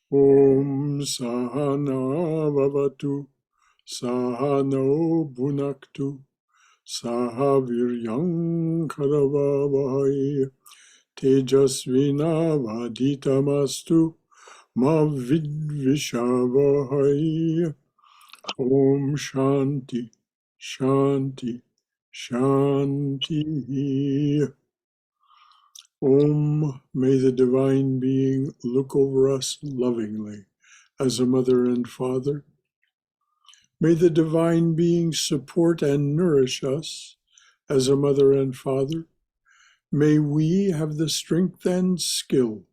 Om Sahana Vavatu Sahano Bhunaktu Sahaviryam Karavavahai Tejasvina Vaditamastu Ma Vidvishavahai. Om Shanti Shanti Shanti. Om, may the Divine Being look over us lovingly as a mother and father. May the Divine Being support and nourish us as a mother and father. May we have the strength and skill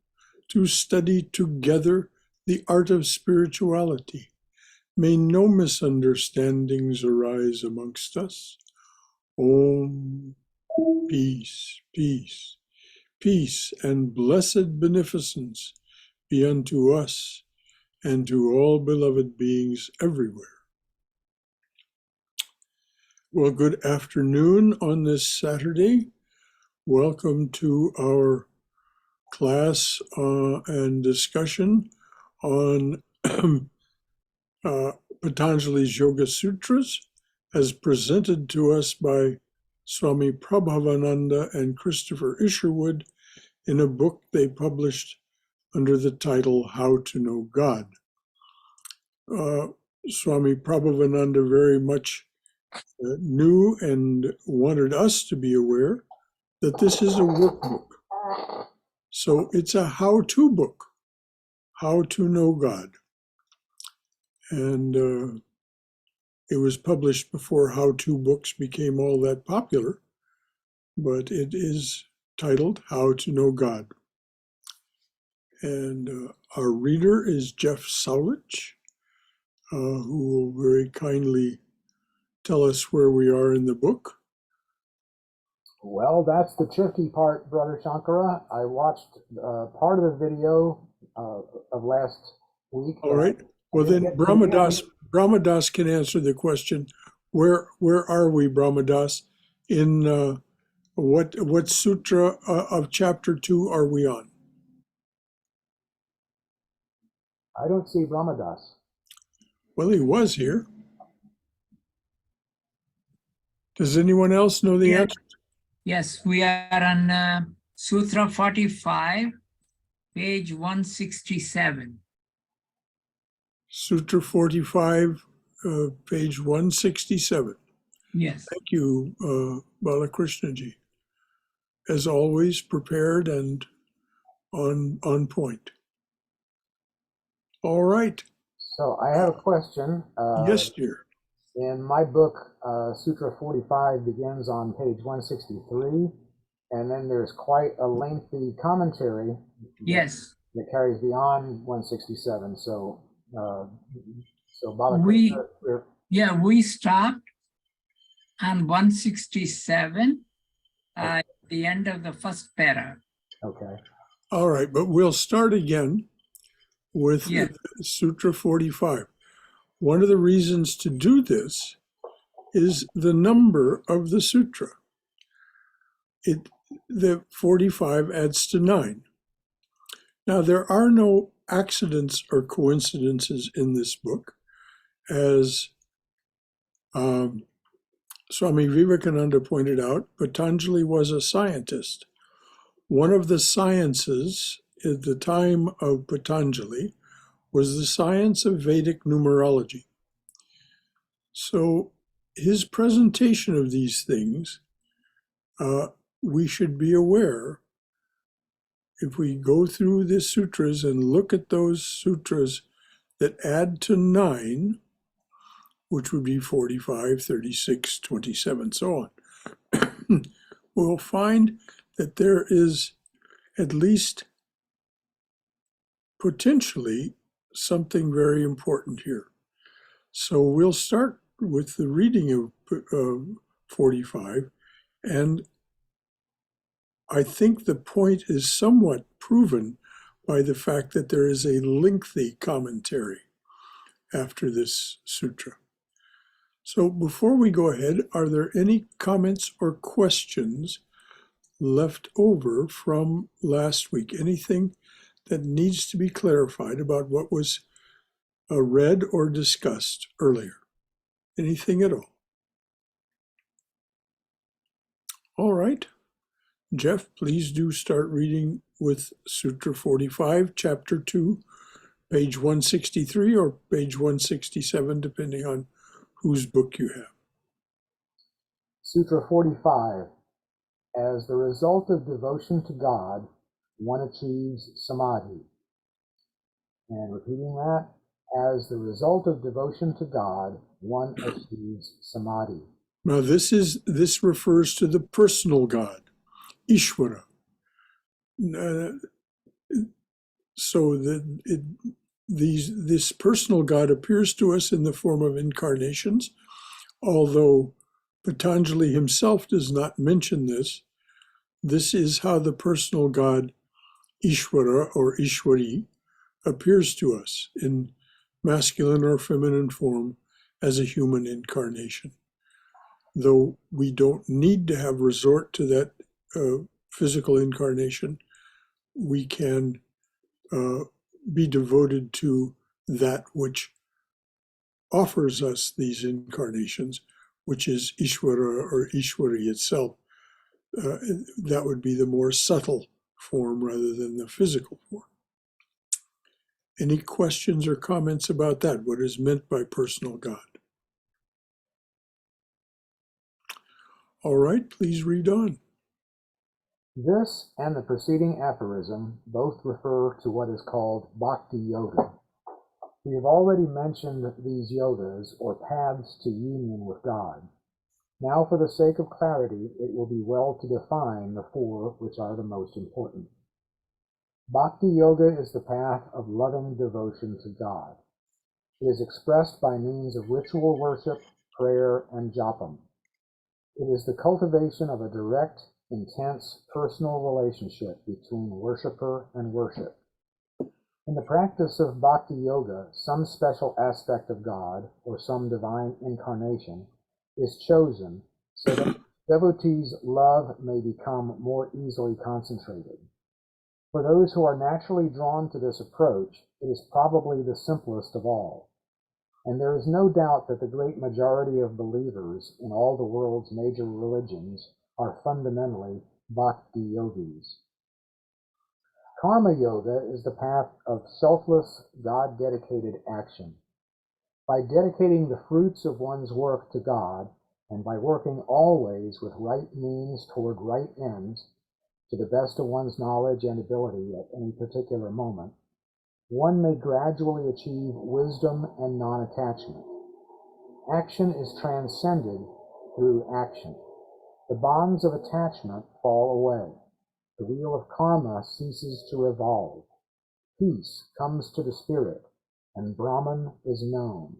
to study together the art of spirituality. May no misunderstandings arise amongst us. Om, peace, peace. Peace and blessed beneficence be unto us and to all beloved beings everywhere. Well, good afternoon on this Saturday. Welcome to our class and discussion on Patanjali's Yoga Sutras as presented to us by Swami Prabhavananda and Christopher Isherwood in a book they published under the title How to Know God. Swami Prabhavananda very much knew and wanted us to be aware that this is a workbook. So it's a how-to book, How to Know God. And it was published before how-to books became all that popular, but it is titled How to Know God. And our reader is Jeff Sowlich, who will very kindly tell us where we are in the book. Well, that's the tricky part, Brother Shankara. I watched part of the video of last week. All right. Well, then Brahmadas can answer the question. Where are we, Brahmadas? In what sutra of chapter 2 are we on? I don't see Brahmadas. Well, he was here. Does anyone else know the answer? Yes, we are on Sutra 45, page 167. Sutra 45, page 167. Yes. Thank you, Balakrishnaji. As always, prepared and on point. All right. So I have a question. Yes, dear. In my book, Sutra 45 begins on page 163, and then there's quite a lengthy commentary. Yes. That carries beyond 167. So we stopped on 167 at the end of the first para. Okay. All right, but we'll start again with Sutra 45. One of the reasons to do this is the number of the sutra. The 45 adds to 9. Now, there are no accidents or coincidences in this book, as Swami Vivekananda pointed out. Patanjali was a scientist. One of the sciences at the time of Patanjali was the science of Vedic numerology. So his presentation of these things, we should be aware. If we go through the sutras and look at those sutras that add to 9, which would be 45, 36, 27, so on, we'll find that there is at least potentially something very important here. So we'll start with the reading of 45, and I think the point is somewhat proven by the fact that there is a lengthy commentary after this sutra. So before we go ahead, are there any comments or questions left over from last week? Anything that needs to be clarified about what was read or discussed earlier? Anything at all? All right. Jeff, please do start reading with Sutra 45, Chapter 2, page 163 or page 167, depending on whose book you have. Sutra 45. As the result of devotion to God, one achieves samadhi. And repeating that, as the result of devotion to God, one achieves samadhi. Now this refers to the personal God, Ishvara. So this personal God appears to us in the form of incarnations, although Patanjali himself does not mention this. This is how the personal God, Ishvara or Ishwari, appears to us in masculine or feminine form as a human incarnation. Though we don't need to have resort to that physical incarnation, we can be devoted to that which offers us these incarnations, which is Ishvara or Ishwari itself. That would be the more subtle form rather than the physical form. Any questions or comments about that? What is meant by personal God? All right, please read on. This and the preceding aphorism both refer to what is called bhakti yoga. We have already mentioned these yogas or paths to union with God. Now, for the sake of clarity, it will be well to define the four which are the most important. Bhakti yoga is the path of loving devotion to God. It is expressed by means of ritual worship, prayer, and japam. It is the cultivation of a direct, intense, personal relationship between worshiper and worship. In the practice of bhakti yoga, some special aspect of God or some divine incarnation is chosen so that devotees' love may become more easily concentrated. For those who are naturally drawn to this approach, it is probably the simplest of all. And there is no doubt that the great majority of believers in all the world's major religions are fundamentally bhakti yogis. Karma yoga is the path of selfless, God-dedicated action. By dedicating the fruits of one's work to God, and by working always with right means toward right ends, to the best of one's knowledge and ability at any particular moment, one may gradually achieve wisdom and non-attachment. Action is transcended through action. The bonds of attachment fall away. The wheel of karma ceases to revolve. Peace comes to the spirit, and Brahman is known.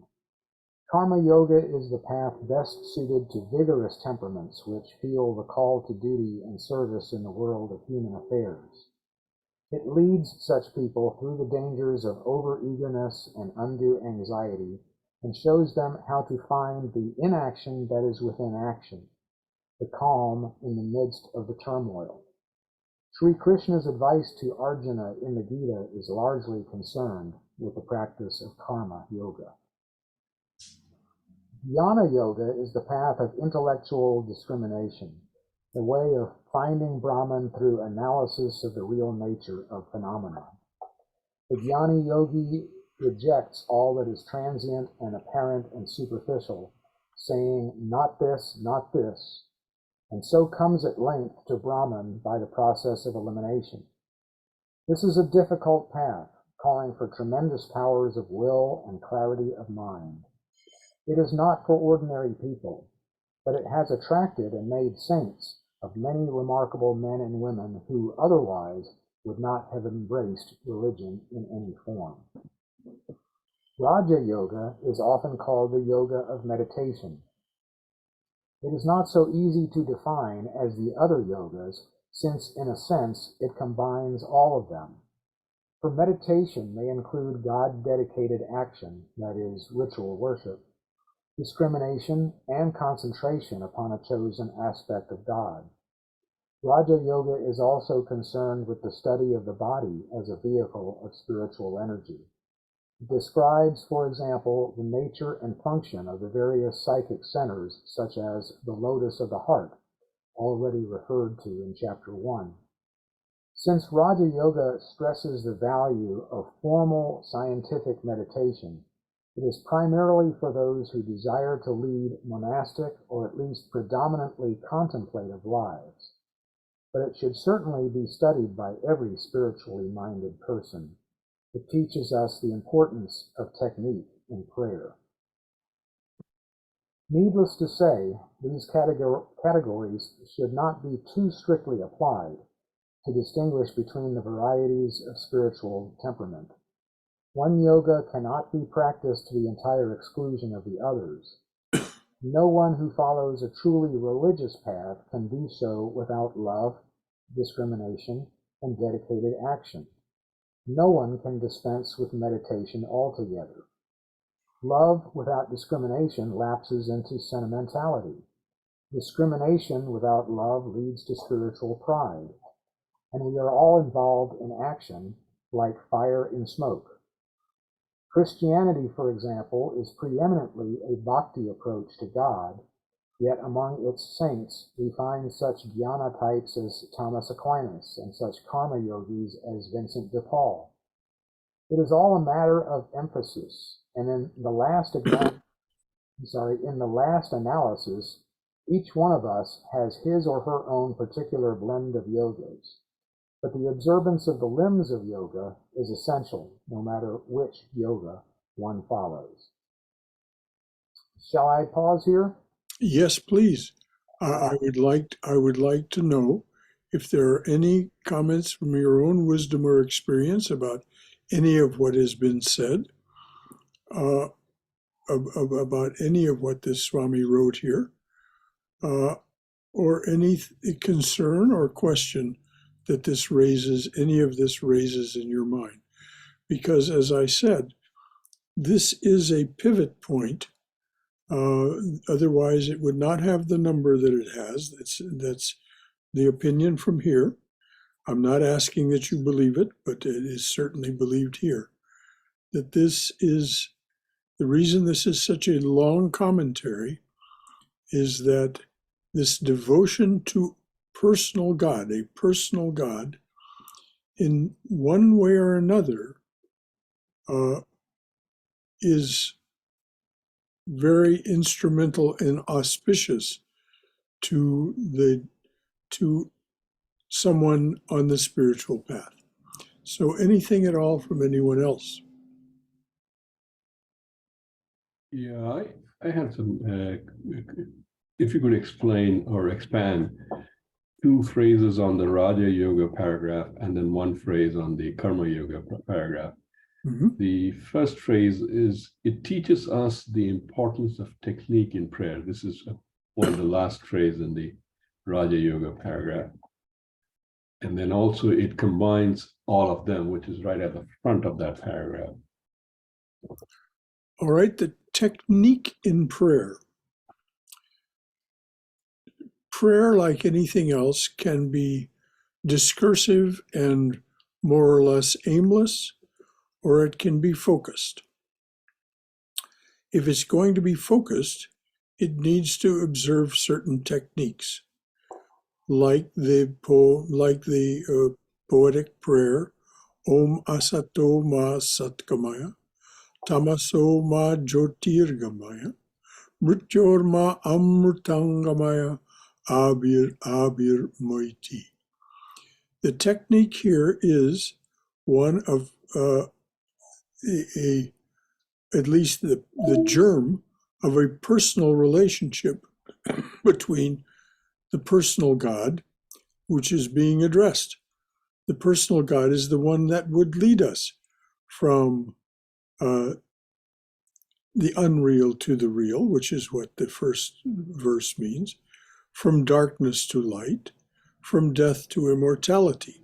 Karma yoga is the path best suited to vigorous temperaments which feel the call to duty and service in the world of human affairs. It leads such people through the dangers of over-eagerness and undue anxiety and shows them how to find the inaction that is within action, the calm in the midst of the turmoil. Sri Krishna's advice to Arjuna in the Gita is largely concerned with the practice of karma yoga. Jnana yoga is the path of intellectual discrimination, the way of finding Brahman through analysis of the real nature of phenomena. The jnani yogi rejects all that is transient and apparent and superficial, saying, not this, and so comes at length to Brahman by the process of elimination. This is a difficult path, calling for tremendous powers of will and clarity of mind. It is not for ordinary people, but it has attracted and made saints of many remarkable men and women who otherwise would not have embraced religion in any form. Raja Yoga is often called the yoga of meditation. It is not so easy to define as the other yogas, since in a sense it combines all of them. For meditation may include God-dedicated action, that is, ritual worship, discrimination, and concentration upon a chosen aspect of God. Raja Yoga is also concerned with the study of the body as a vehicle of spiritual energy. It describes, for example, the nature and function of the various psychic centers, such as the lotus of the heart, already referred to in Chapter 1. Since Raja Yoga stresses the value of formal scientific meditation, it is primarily for those who desire to lead monastic or at least predominantly contemplative lives. But it should certainly be studied by every spiritually minded person. It teaches us the importance of technique in prayer. Needless to say, these categories should not be too strictly applied to distinguish between the varieties of spiritual temperament. One yoga cannot be practiced to the entire exclusion of the others. No one who follows a truly religious path can do so without love, discrimination, and dedicated action. No one can dispense with meditation altogether. Love without discrimination lapses into sentimentality. Discrimination without love leads to spiritual pride. And we are all involved in action like fire in smoke. Christianity, for example, is preeminently a bhakti approach to God, yet among its saints we find such jnana types as Thomas Aquinas and such karma yogis as Vincent de Paul. It is all a matter of emphasis, and in the last analysis, each one of us has his or her own particular blend of yogas. But the observance of the limbs of yoga is essential, no matter which yoga one follows. Shall I pause here? Yes, please. I would like to know if there are any comments from your own wisdom or experience about any of what has been said, about any of what this Swami wrote here, or any concern or question that any of this raises in your mind. Because as I said, this is a pivot point. Otherwise, it would not have the number that it has. That's the opinion from here. I'm not asking that you believe it, but it is certainly believed here. That this is, the reason this is such a long commentary is that this devotion to personal God, a personal God, in one way or another, is very instrumental and auspicious to someone on the spiritual path. So anything at all from anyone else? Yeah, I have some, if you could explain or expand two phrases on the Raja Yoga paragraph and then one phrase on the Karma Yoga paragraph. Mm-hmm. The first phrase is, it teaches us the importance of technique in prayer. This is one of the last phrase in the Raja Yoga paragraph. And then also it combines all of them, which is right at the front of that paragraph. All right, the technique in prayer. Prayer, like anything else, can be discursive and more or less aimless, or it can be focused. If it's going to be focused, it needs to observe certain techniques, like the poetic prayer, Om Asato Ma Satgamaya, Tamaso Ma Jyotirgamaya, Mrityor Ma Amrutangamaya, Abir Moiti. The technique here is one of at least the germ of a personal relationship between the personal God, which is being addressed. The personal God is the one that would lead us from the unreal to the real, which is what the first verse means, from darkness to light, from death to immortality.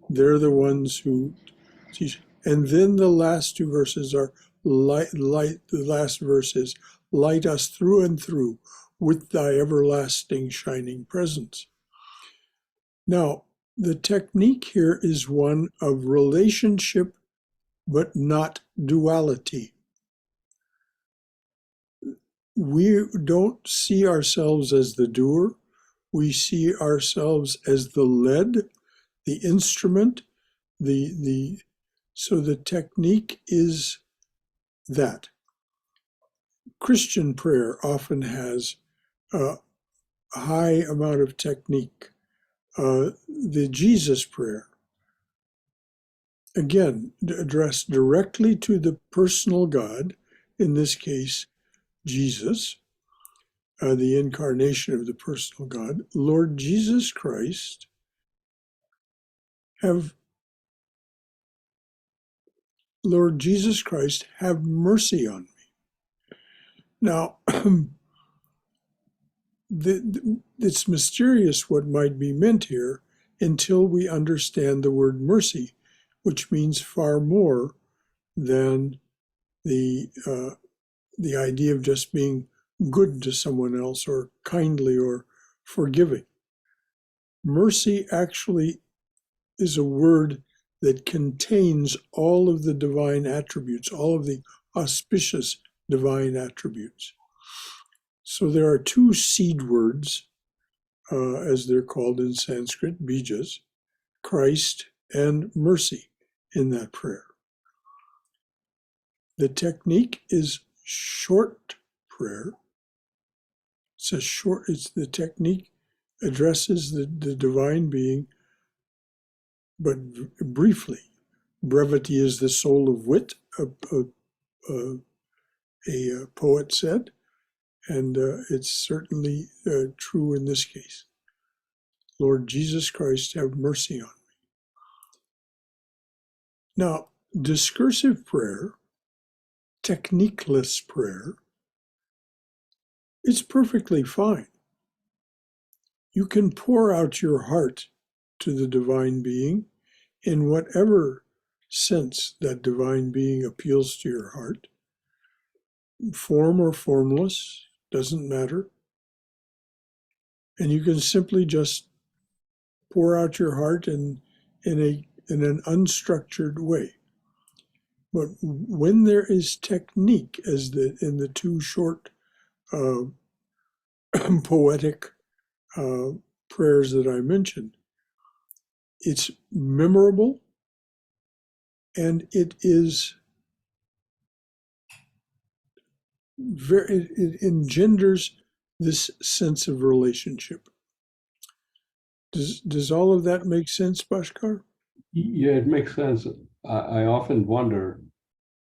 They're the ones who teach. And then the last two verses are the last verse is, light us through and through with thy everlasting shining presence. Now, the technique here is one of relationship, but not duality. We don't see ourselves as the doer. We see ourselves as the led, the instrument, so the technique is that. Christian prayer often has a high amount of technique. The Jesus prayer, again, addressed directly to the personal God, in this case, Jesus, the incarnation of the personal God. Lord Jesus Christ, have mercy on me. Now, it's mysterious what might be meant here until we understand the word mercy, which means far more than the idea of just being good to someone else or kindly or forgiving. Mercy actually is a word that contains all of the divine attributes, all of the auspicious divine attributes. So there are two seed words, as they're called in Sanskrit, bijas, Christ and mercy in that prayer. The technique is short prayer. It's the technique addresses the divine being, but briefly. Brevity is the soul of wit, a poet said, and it's certainly true in this case. Lord Jesus Christ, have mercy on me. Now, discursive prayer, techniqueless prayer, it's perfectly fine. You can pour out your heart to the divine being in whatever sense that divine being appeals to your heart. Form or formless, doesn't matter. And you can simply just pour out your heart in an unstructured way. But when there is technique, as in the two short poetic prayers that I mentioned, it's memorable and it engenders this sense of relationship. Does all of that make sense, Bhaskar? Yeah, it makes sense. I often wonder,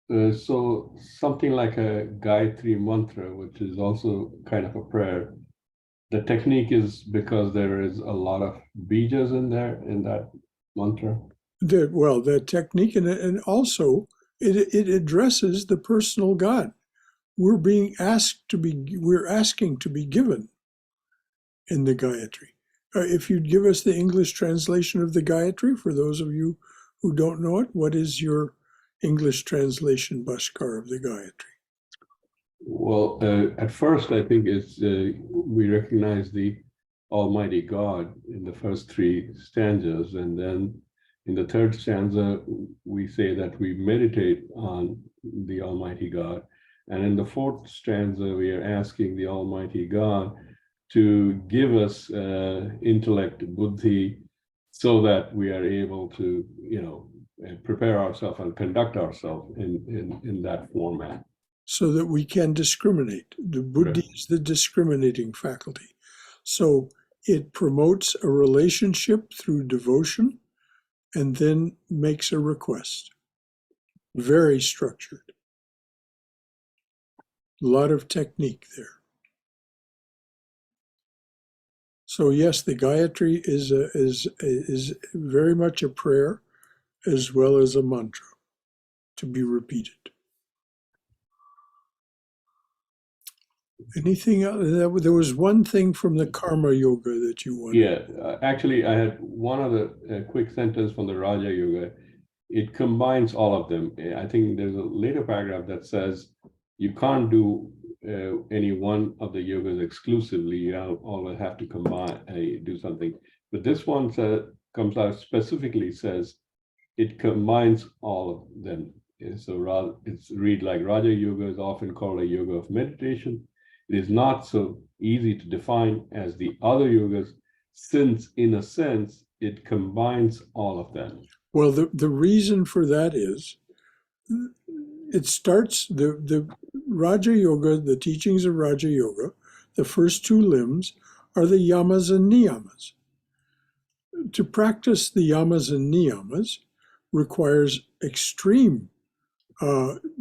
so something like a Gayatri mantra, which is also kind of a prayer, the technique is because there is a lot of bijas in there, in that mantra? The technique, and also it addresses the personal God. We're asking to be given in the Gayatri. If you'd give us the English translation of the Gayatri, for those of you who don't know it, what is your English translation, Bhaskar, of the Gayatri? Well, at first, I think it's we recognize the Almighty God in the first three stanzas, and then in the third stanza, we say that we meditate on the Almighty God, and in the fourth stanza, we are asking the Almighty God to give us intellect, buddhi, so that we are able to, prepare ourselves and conduct ourselves in that format. So that we can discriminate. The buddhi is the discriminating faculty. So it promotes a relationship through devotion and then makes a request. Very structured. A lot of technique there. So yes, the Gayatri is very much a prayer as well as a mantra to be repeated. Anything else? There was one thing from the Karma Yoga that you wanted. Yeah, actually, I had one other quick sentence from the Raja Yoga. It combines all of them. I think there's a later paragraph that says you can't do any one of the yogas exclusively. You always have to combine, do something. But this one comes out specifically says it combines all of them. So it's read like Raja Yoga is often called a yoga of meditation. It is not so easy to define as the other yogas, since in a sense, it combines all of them. Well, the reason for that is it starts the Raja Yoga, the teachings of Raja Yoga, the first two limbs are the yamas and niyamas. To practice the yamas and niyamas requires extreme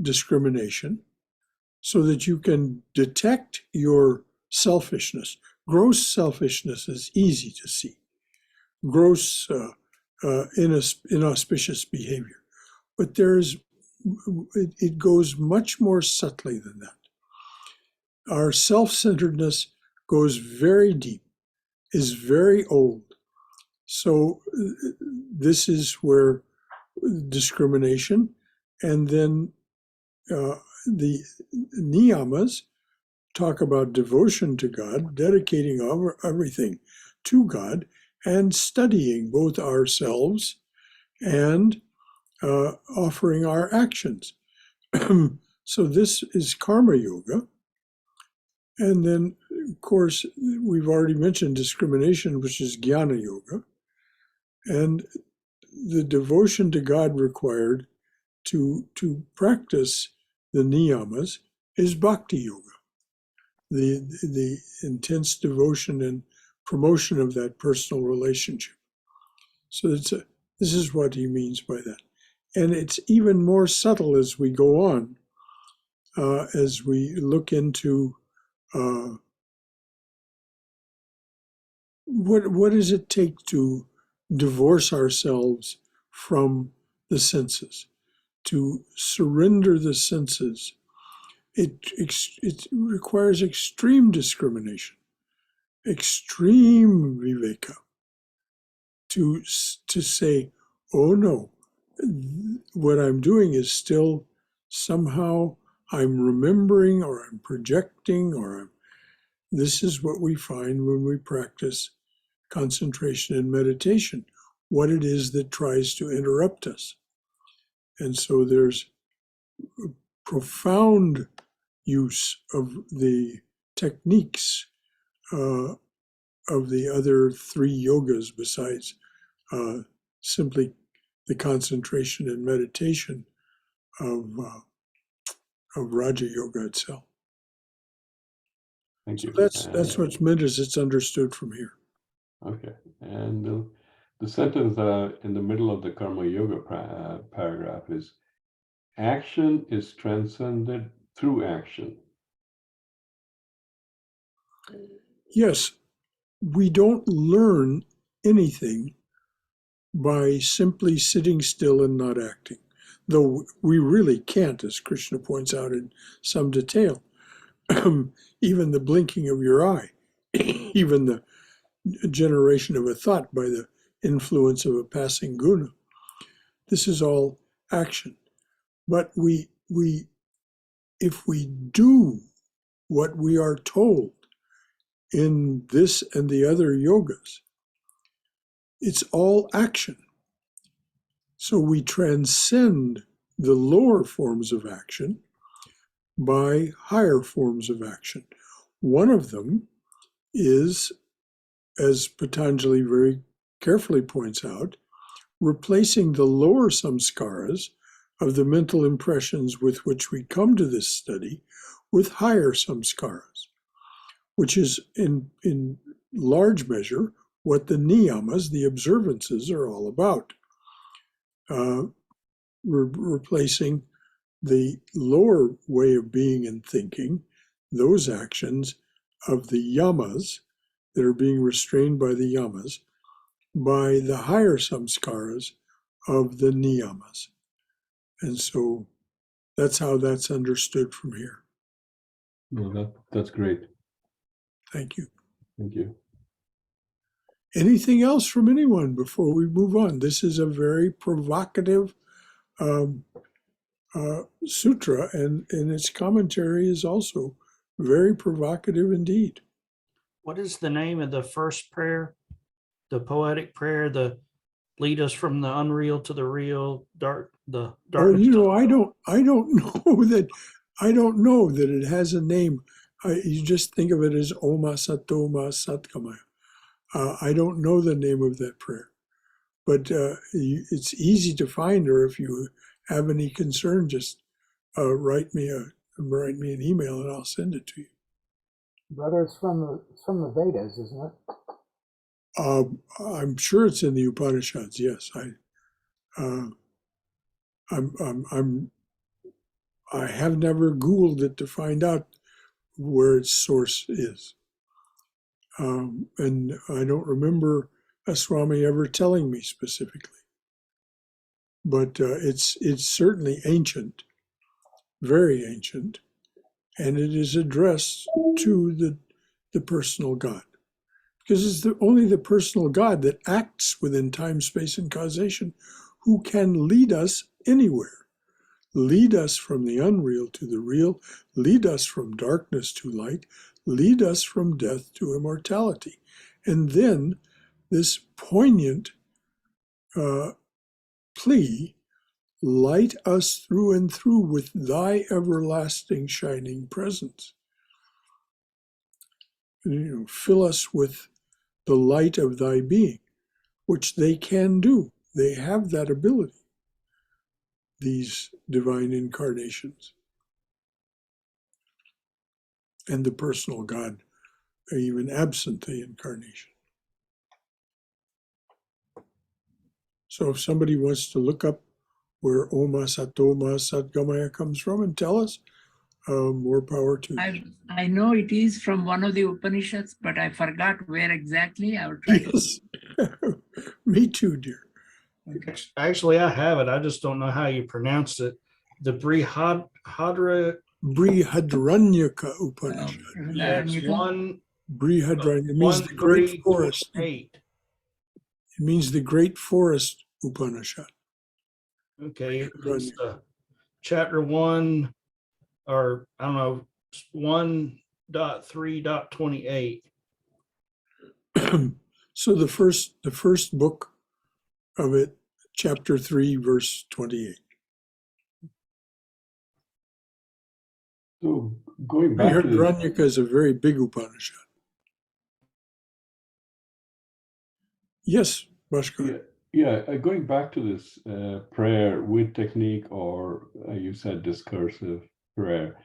discrimination so that you can detect your selfishness. Gross selfishness is easy to see. Gross inauspicious behavior. But it goes much more subtly than that. Our self-centeredness goes very deep, is very old. So this is where discrimination, and then the niyamas talk about devotion to God, dedicating everything to God, and studying both ourselves and offering our actions. So this is karma yoga. And then, of course, we've already mentioned discrimination, which is jnana yoga. And the devotion to God required to practice the niyamas is bhakti yoga. The intense devotion and promotion of that personal relationship. So this is what he means by that. And it's even more subtle as we go on, as we look into what does it take to divorce ourselves from the senses, to surrender the senses. It requires extreme discrimination, extreme viveka, to say, oh no, what I'm doing is still somehow I'm remembering, or I'm projecting, this is what we find when we practice concentration and meditation, what it is that tries to interrupt us. And so there's profound use of the techniques of the other three yogas besides simply the concentration and meditation of Raja Yoga itself. Thank you. That's what's meant as it's understood from here. Okay, and the sentence in the middle of the Karma Yoga paragraph is, action is transcended through action. Yes, we don't learn anything by simply sitting still and not acting, though we really can't, as Krishna points out in some detail. Even the blinking of your eye, even the generation of a thought by the influence of a passing guna. This is all action. But if we do what we are told in this and the other yogas, it's all action. So we transcend the lower forms of action by higher forms of action. One of them is, as Patanjali very carefully points out, replacing the lower samskaras of the mental impressions with which we come to this study with higher samskaras, which is in large measure what the niyamas, the observances, are all about. We're replacing the lower way of being and thinking, those actions of the yamas that are being restrained by the yamas, by the higher samskaras of the niyamas. And so that's how that's understood from here. No, that's great. Thank you. Thank you. Anything else from anyone before we move on? This is a very provocative sutra, and its commentary is also very provocative indeed. What is the name of the first prayer? the poetic prayer, the lead us from the unreal to the real, the Oh, darkness. I don't know that it has a name. You just think of it as Oma Satoma Satgamaya. I don't know the name of that prayer, but it's easy to find. Or if you have any concern, just write me an email and I'll send it to you. Brother, it's from the Vedas, isn't it? I'm sure it's in the Upanishads. Yes, I have never Googled it to find out where its source is, and I don't remember a Swami ever telling me specifically. But it's certainly ancient, very ancient, and it is addressed to the personal God. Because it's only the personal God that acts within time, space, and causation who can lead us anywhere. Lead us from the unreal to the real, lead us from darkness to light, lead us from death to immortality. And then this poignant plea, light us through and through with thy everlasting shining presence. Fill us with the light of thy being, which they can do. They have that ability, these divine incarnations. And the personal God, even absent the incarnation. So if somebody wants to look up where Oma Satoma Satgamaya comes from and tell us, more power to you. I know it is from one of the Upanishads, but I forgot where exactly. I will try Yes. Me too, dear. Okay. Actually, I have it. I just don't know how you pronounce it. The Brihadra. Brihadranyaka Upanishad. Yeah, it's one. Brihadranyaka means the great forest. 8. It means the great forest Upanishad. Okay, it's chapter 1, or I don't know, 1.3.28. So the first book of it, chapter 3, verse 28. So going back to this, Brihadranyaka is a very big Upanishad. Yes, Bhaskar. going back to this prayer with technique, or you said discursive prayer.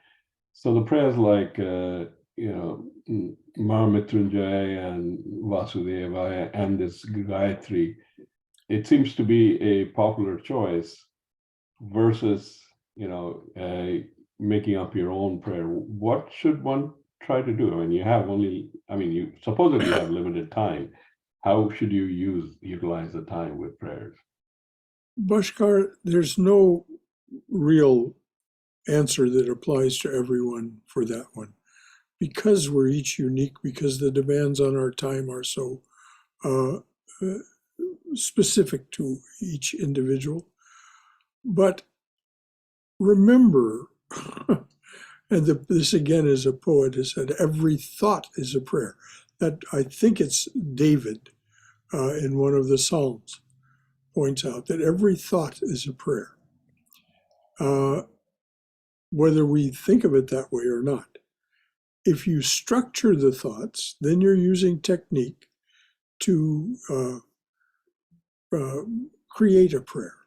So the prayers like Mahamitrunjaya and Vasudevaya and this Gayatri, it seems to be a popular choice versus making up your own prayer. What should one try to do? I mean, you supposedly have limited time. How should you utilize the time with prayers? Bhaskar, there's no real answer that applies to everyone for that one. Because we're each unique, because the demands on our time are so specific to each individual. But remember, and this again is a poet has said, every thought is a prayer. That I think it's David in one of the Psalms points out that every thought is a prayer. Whether we think of it that way or not. If you structure the thoughts, then you're using technique to create a prayer.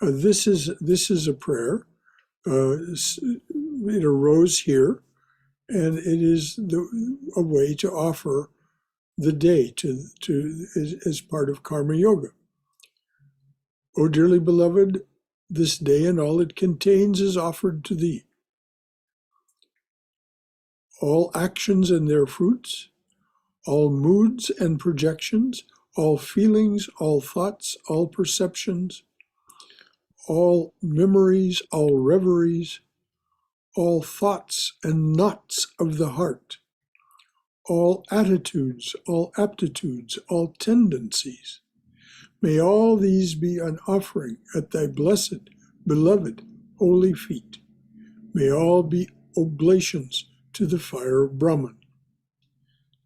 This is a prayer. It arose here, and it is a way to offer the day as part of karma yoga. O dearly beloved, this day and all it contains is offered to thee. All actions and their fruits, all moods and projections, all feelings, all thoughts, all perceptions, all memories, all reveries, all thoughts and knots of the heart, all attitudes, all aptitudes, all tendencies. May all these be an offering at thy blessed, beloved, holy feet. May all be oblations to the fire of Brahman.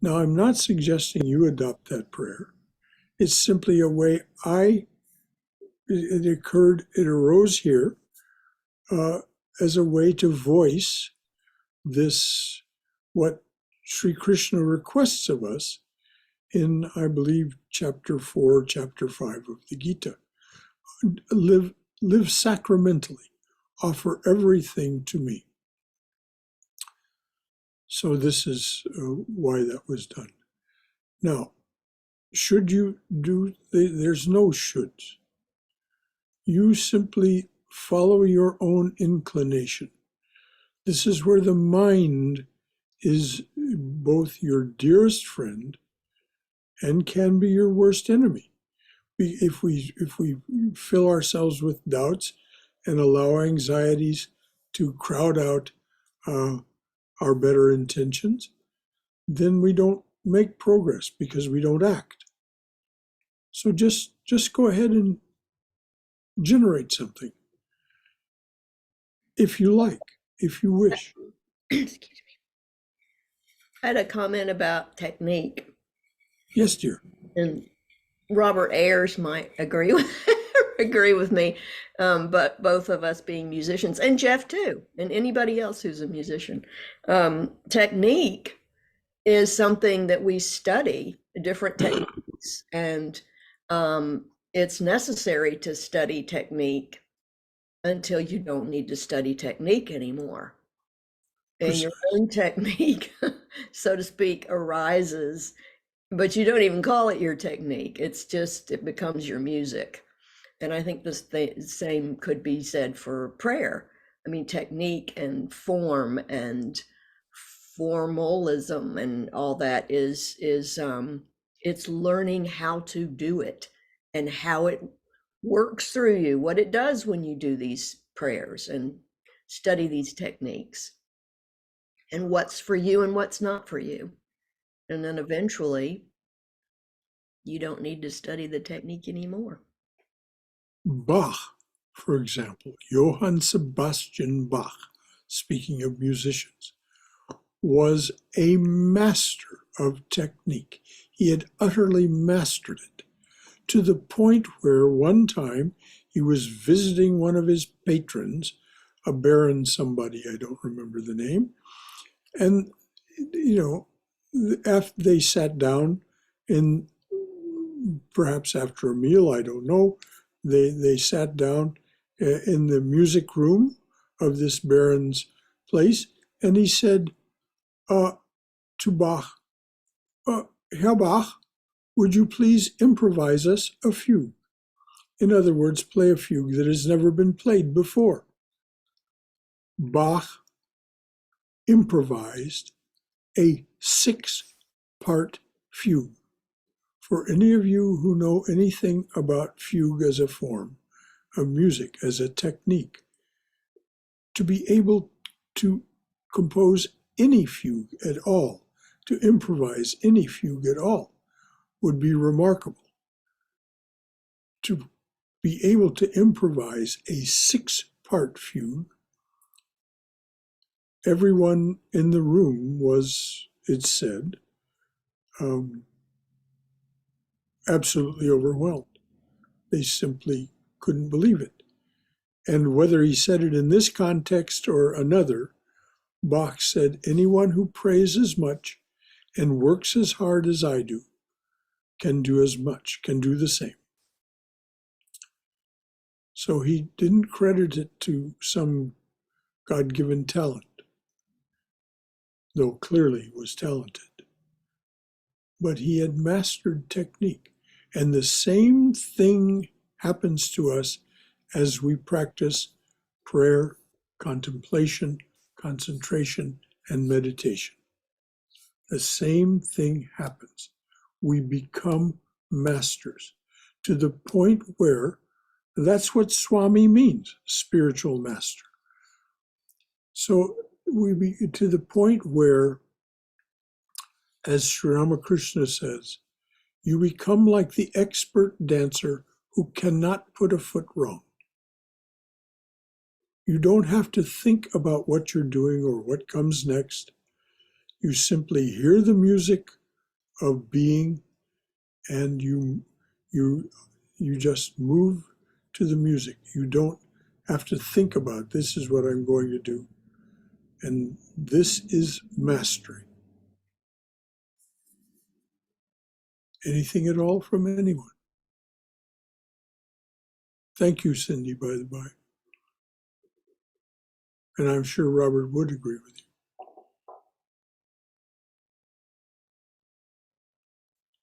Now, I'm not suggesting you adopt that prayer. It's simply a way it arose here as a way to voice this, what Sri Krishna requests of us in, I believe, chapter 4, chapter 5 of the Gita. Live sacramentally, offer everything to me. So this is why that was done. Now, should you do, there's no shoulds. You simply follow your own inclination. This is where the mind is both your dearest friend and can be your worst enemy. If we fill ourselves with doubts and allow anxieties to crowd out our better intentions, then we don't make progress because we don't act. So just go ahead and generate something, if you like, if you wish. Excuse me. I had a comment about technique, Yes, dear. and Robert Ayers might agree with me, but both of us being musicians, and Jeff too, and anybody else who's a musician, technique is something that we study, different techniques, and it's necessary to study technique until you don't need to study technique anymore. And your own technique, so to speak, arises, but you don't even call it your technique. It's just, it becomes your music. And I think the same could be said for prayer. I mean, technique and form and formalism and all that is it's learning how to do it and how it works through you, what it does when you do these prayers and study these techniques, and what's for you and what's not for you. And then eventually you don't need to study the technique anymore. Bach, for example, Johann Sebastian Bach, speaking of musicians, was a master of technique. He had utterly mastered it, to the point where one time he was visiting one of his patrons, a baron somebody, I don't remember the name, and, after they sat down, in perhaps after a meal, I don't know, they sat down in the music room of this baron's place, and he said to Bach, Herr Bach, would you please improvise us a fugue? In other words, play a fugue that has never been played before. Bach improvised a 6-part fugue. For any of you who know anything about fugue as a form of music, as a technique, to be able to compose any fugue at all, to improvise any fugue at all, would be remarkable. To be able to improvise a 6-part fugue, everyone in the room was, it said, absolutely overwhelmed. They simply couldn't believe it. And whether he said it in this context or another, Bach said, anyone who prays as much and works as hard as I do can do as much, can do the same. So he didn't credit it to some God-given talent, though clearly he was talented. But he had mastered technique. And the same thing happens to us as we practice prayer, contemplation, concentration, and meditation. The same thing happens. We become masters to the point where that's what Swami means, spiritual master. So we be to the point where, as Sri Ramakrishna says, you become like the expert dancer who cannot put a foot wrong. You don't have to think about what you're doing or what comes next. You simply hear the music of being, and you You just move to the music. You don't have to think about this is what I'm going to do. And this is mastery. Anything at all from anyone? Thank you, Cindy, by the by. And I'm sure Robert would agree with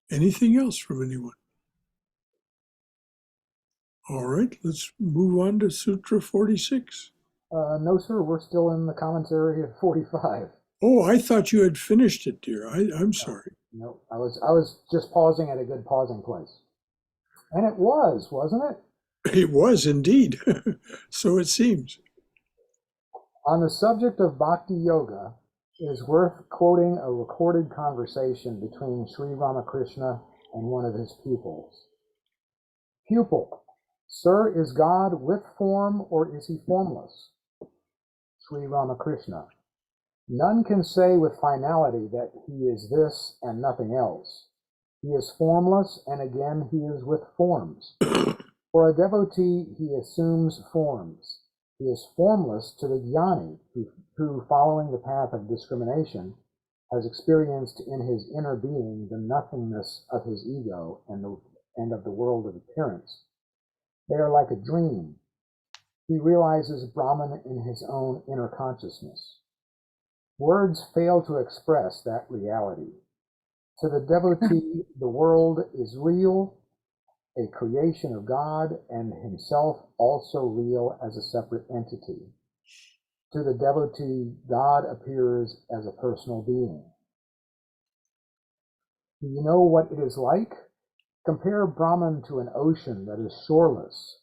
you. Anything else from anyone? All right, let's move on to Sutra 46. No, sir, we're still in the commentary of 45. Oh, I thought you had finished it, dear. I'm sorry. No, I was just pausing at a good pausing place. And it was, wasn't it? It was indeed. So it seems. On the subject of bhakti yoga, it is worth quoting a recorded conversation between Sri Ramakrishna and one of his pupils. Pupil, sir, is God with form or is he formless? Sri Ramakrishna, none can say with finality that he is this and nothing else. He is formless, and again he is with forms. For a devotee, he assumes forms. He is formless to the jnani, who, following the path of discrimination, has experienced in his inner being the nothingness of his ego and of the world of appearance. They are like a dream. He realizes Brahman in his own inner consciousness. Words fail to express that reality. To the devotee, the world is real, a creation of God, and himself also real as a separate entity. To the devotee, God appears as a personal being. Do you know what it is like? Compare Brahman to an ocean that is shoreless.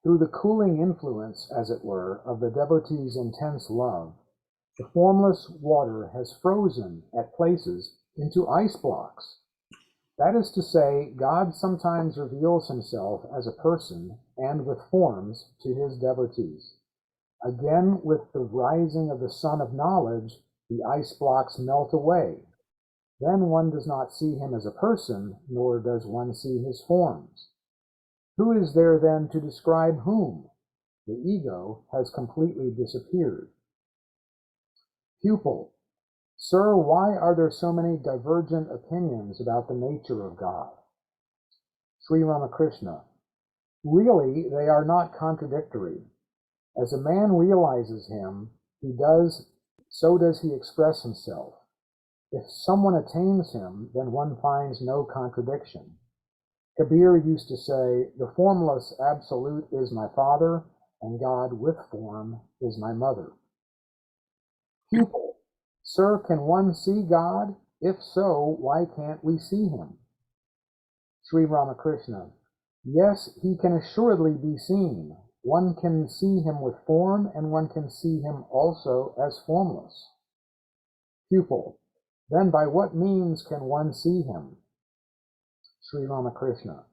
Through the cooling influence, as it were, of the devotee's intense love, the formless water has frozen at places into ice blocks. That is to say, God sometimes reveals himself as a person and with forms to his devotees. Again, with the rising of the sun of knowledge, the ice blocks melt away. Then one does not see him as a person, nor does one see his forms. Who is there then to describe whom? The ego has completely disappeared. Pupil, sir, why are there so many divergent opinions about the nature of God? Sri Ramakrishna, really, they are not contradictory. As a man realizes him, so does he express himself. If someone attains him, then one finds no contradiction. Kabir used to say, the formless absolute is my father, and God with form is my mother. Pupil, sir, can one see God? If so, why can't we see him? Sri Ramakrishna, yes, he can assuredly be seen. One can see him with form, and one can see him also as formless. Pupil, then by what means can one see him? Sri Ramakrishna,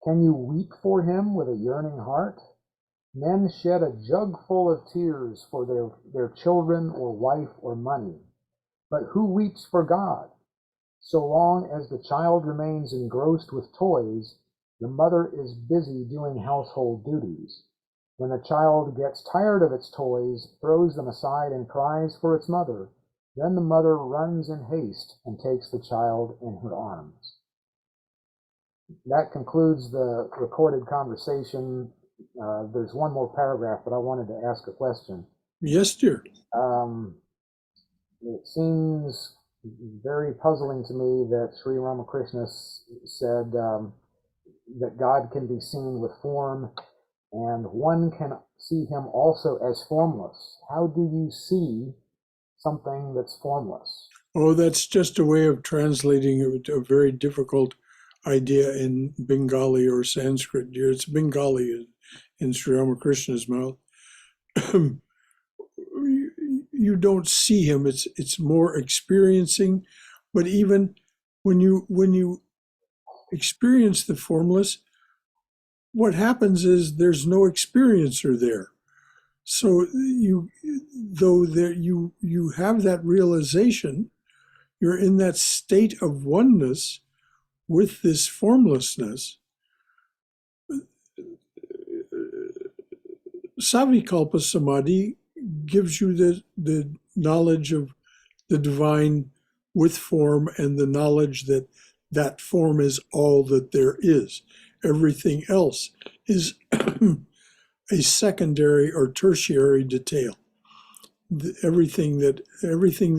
can you weep for him with a yearning heart? Men shed a jug full of tears for their children or wife or money. But who weeps for God? So long as the child remains engrossed with toys, the mother is busy doing household duties. When the child gets tired of its toys, throws them aside and cries for its mother, then the mother runs in haste and takes the child in her arms. That concludes the recorded conversation. There's one more paragraph, but I wanted to ask a question. Yes, dear. It seems very puzzling to me that Sri Ramakrishna said that God can be seen with form, and one can see him also as formless. How do you see something that's formless? Oh, that's just a way of translating a very difficult idea in Bengali or Sanskrit, dear. It's Bengali in Sri Ramakrishna's mouth. You don't see him. It's more experiencing. But even when you experience the formless, what happens is there's no experiencer there. So you have that realization, you're in that state of oneness with this formlessness, Savikalpa Samadhi gives you the knowledge of the divine with form and the knowledge that that form is all that there is. Everything else is a secondary or tertiary detail. Everything that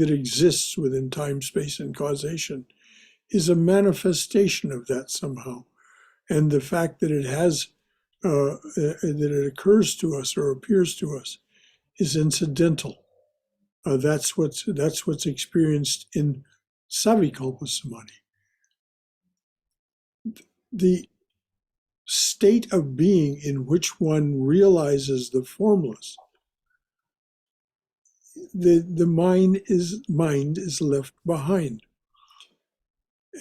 exists within time, space, and causation is a manifestation of that somehow. And the fact that it has that it occurs to us or appears to us is incidental. That's what's experienced in Savikalpa Samadhi. The state of being in which one realizes the formless, the mind is left behind,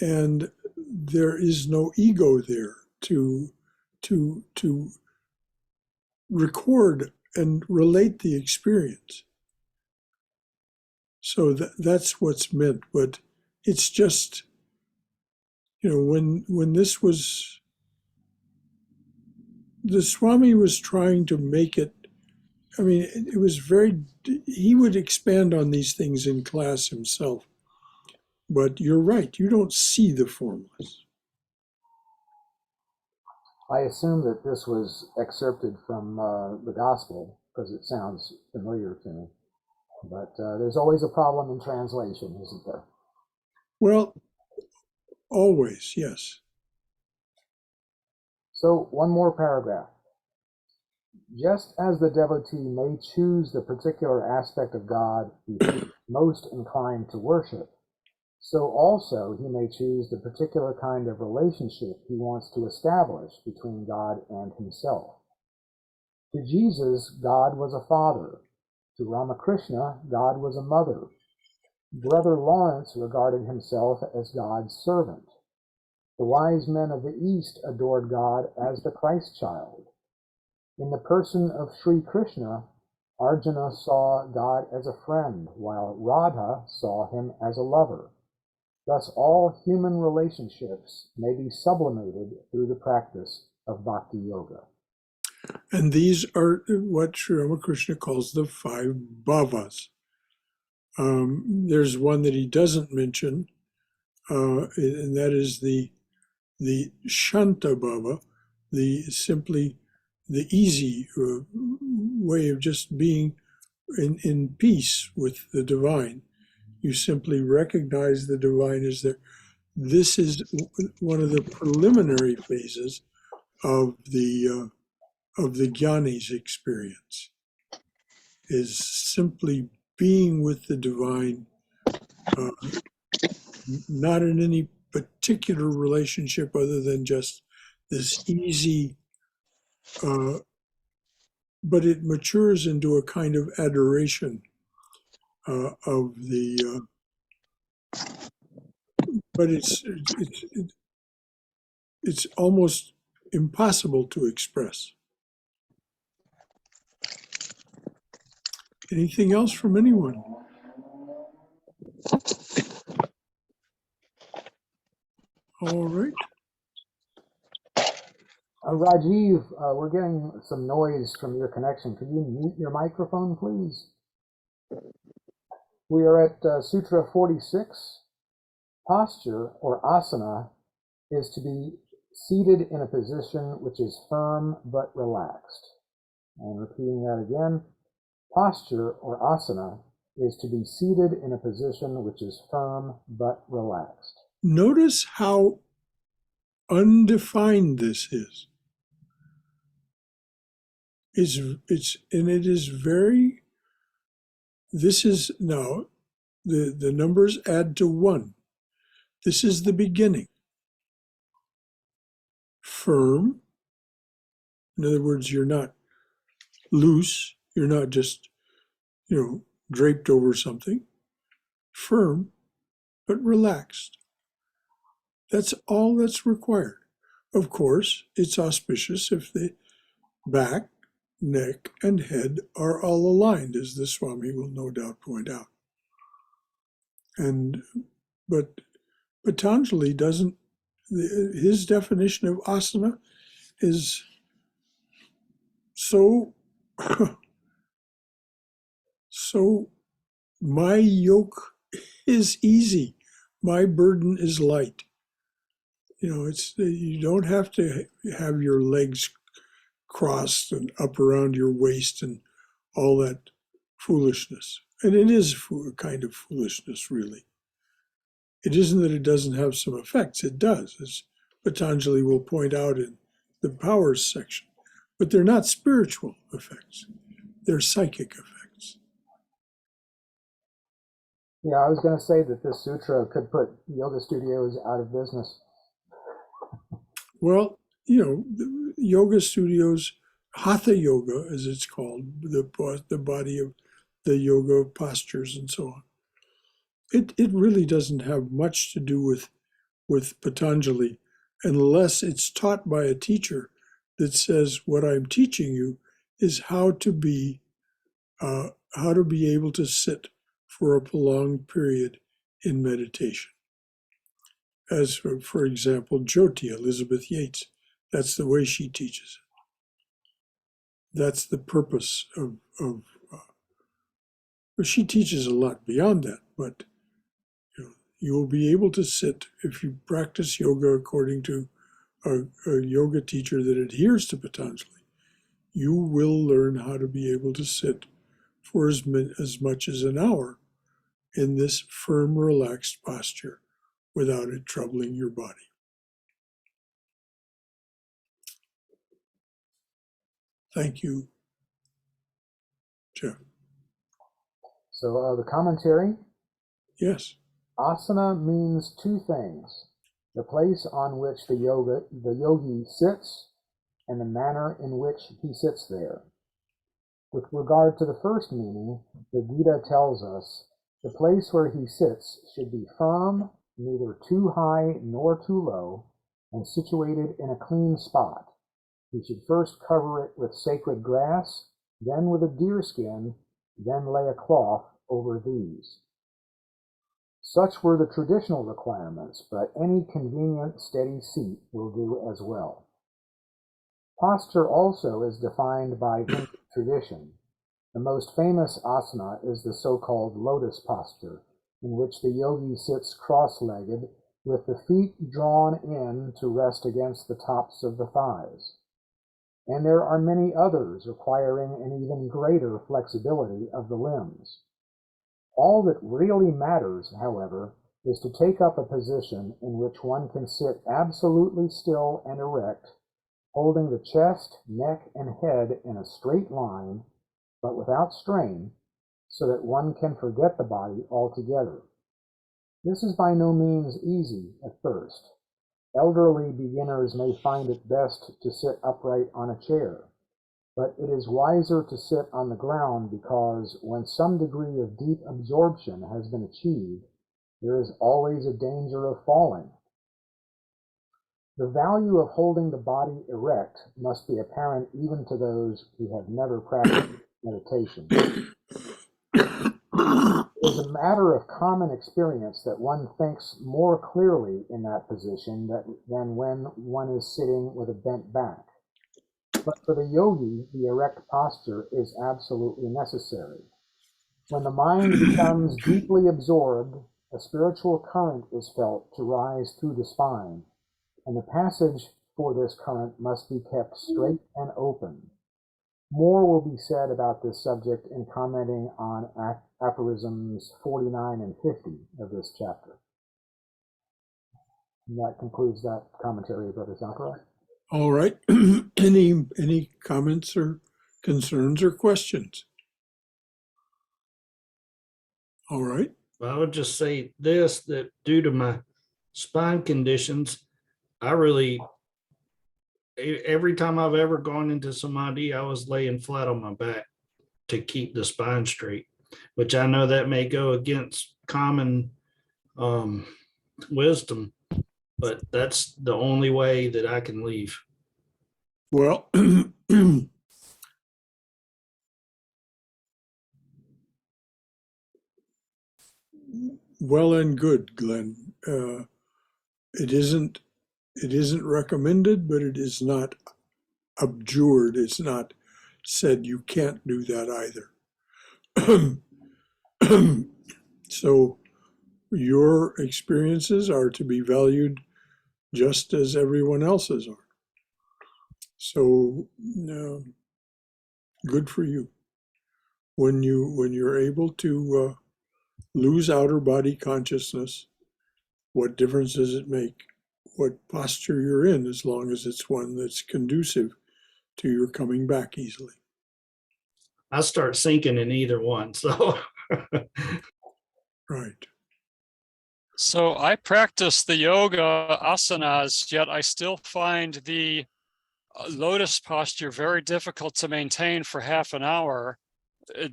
and there is no ego there to record and relate the experience. So that's what's meant. But it's just, when this was, the Swami was trying to make it, I mean, it was he would expand on these things in class himself. But you're right, you don't see the formless. I assume that this was excerpted from the gospel because it sounds familiar to me. But there's always a problem in translation, isn't there? Well, always, yes. So one more paragraph. Just as the devotee may choose the particular aspect of God he is most inclined to worship, so also he may choose the particular kind of relationship he wants to establish between God and himself. To Jesus, God was a father. To Ramakrishna, God was a mother. Brother Lawrence regarded himself as God's servant. The wise men of the East adored God as the Christ child. In the person of Sri Krishna, Arjuna saw God as a friend, while Radha saw him as a lover. Thus, all human relationships may be sublimated through the practice of bhakti yoga. And these are what Sri Ramakrishna calls the 5 bhavas. There's one that he doesn't mention, and that is the Shanta bhava, simply the easy way of just being in peace with the divine. You simply recognize the divine as there. This is one of the preliminary phases of the jnani's experience, is simply being with the divine, not in any particular relationship other than just this easy, but it matures into a kind of adoration of the, but it's almost impossible to express. Anything else from anyone? All right. Rajiv, we're getting some noise from your connection. Could you mute your microphone, please? We are at Sutra 46. Posture, or asana, is to be seated in a position which is firm but relaxed. And repeating that again, posture, or asana, is to be seated in a position which is firm but relaxed. Notice how undefined this is. This is now, the numbers add to 1. This is the beginning. Firm. In other words, you're not loose. You're not just, draped over something. Firm, but relaxed. That's all that's required. Of course, it's auspicious if the back, neck, and head are all aligned, as the Swami will no doubt point out. But Patanjali doesn't, his definition of asana is so So my yoke is easy. My burden is light. You know, you don't have to have your legs crossed and up around your waist and all that foolishness. And it is a kind of foolishness, really. It isn't that it doesn't have some effects. It does, as Patanjali will point out in the powers section. But they're not spiritual effects. They're psychic effects. Yeah, I was going to say that this sutra could put yoga studios out of business. Well, you know, the yoga studios, hatha yoga, as it's called, the body of the yoga postures and so on. It really doesn't have much to do with Patanjali unless it's taught by a teacher that says what I'm teaching you is how to be able to sit for a prolonged period in meditation. As for example, Jyoti, Elizabeth Yates, that's the way she teaches it. That's the purpose of well, she teaches a lot beyond that, but you will be able to sit if you practice yoga according to a yoga teacher that adheres to Patanjali. You will learn how to be able to sit for as much as an hour in this firm, relaxed posture without it troubling your body. Thank you, Jeff. So the commentary, Yes. asana means two things: the place on which the yogi sits and the manner in which he sits there. With regard to the first meaning, the Gita tells us the place where he sits should be firm, neither too high nor too low, and situated in a clean spot. He should first cover it with sacred grass, then with a deer skin, then lay a cloth over these. Such were the traditional requirements, but any convenient, steady seat will do as well. Posture also is defined by Hindu tradition. The most famous asana is the so-called lotus posture, in which the yogi sits cross-legged with the feet drawn in to rest against the tops of the thighs. And there are many others requiring an even greater flexibility of the limbs. All that really matters, however, is to take up a position in which one can sit absolutely still and erect, holding the chest, neck, and head in a straight line, but without strain, so that one can forget the body altogether. This is by no means easy at first. Elderly beginners may find it best to sit upright on a chair, but it is wiser to sit on the ground because when some degree of deep absorption has been achieved, there is always a danger of falling. The value of holding the body erect must be apparent even to those who have never practiced meditation. It is a matter of common experience that one thinks more clearly in that position than when one is sitting with a bent back. But for the yogi, the erect posture is absolutely necessary. When the mind becomes deeply absorbed, a spiritual current is felt to rise through the spine, and the passage for this current must be kept straight and open. More will be said about this subject in commenting on Aphorisms 49 and 50 of this chapter. And that concludes that commentary, Brother Sankara. All right. Any comments or concerns or questions? All right. I would just say this, that due to my spine conditions, every time I've ever gone into samadhi, I was laying flat on my back to keep the spine straight, which I know that may go against common wisdom, but that's the only way that I can leave. Well, well and good, Glenn. It isn't recommended, but it is not abjured. It's not said you can't do that either. So your experiences are to be valued just as everyone else's are. So good for you. When you're able to lose outer body consciousness, what difference does it make what posture you're in, as long as it's one that's conducive to your coming back easily? I start sinking in either one. So Right. So I practice the yoga asanas, yet I still find the lotus posture very difficult to maintain for half an hour.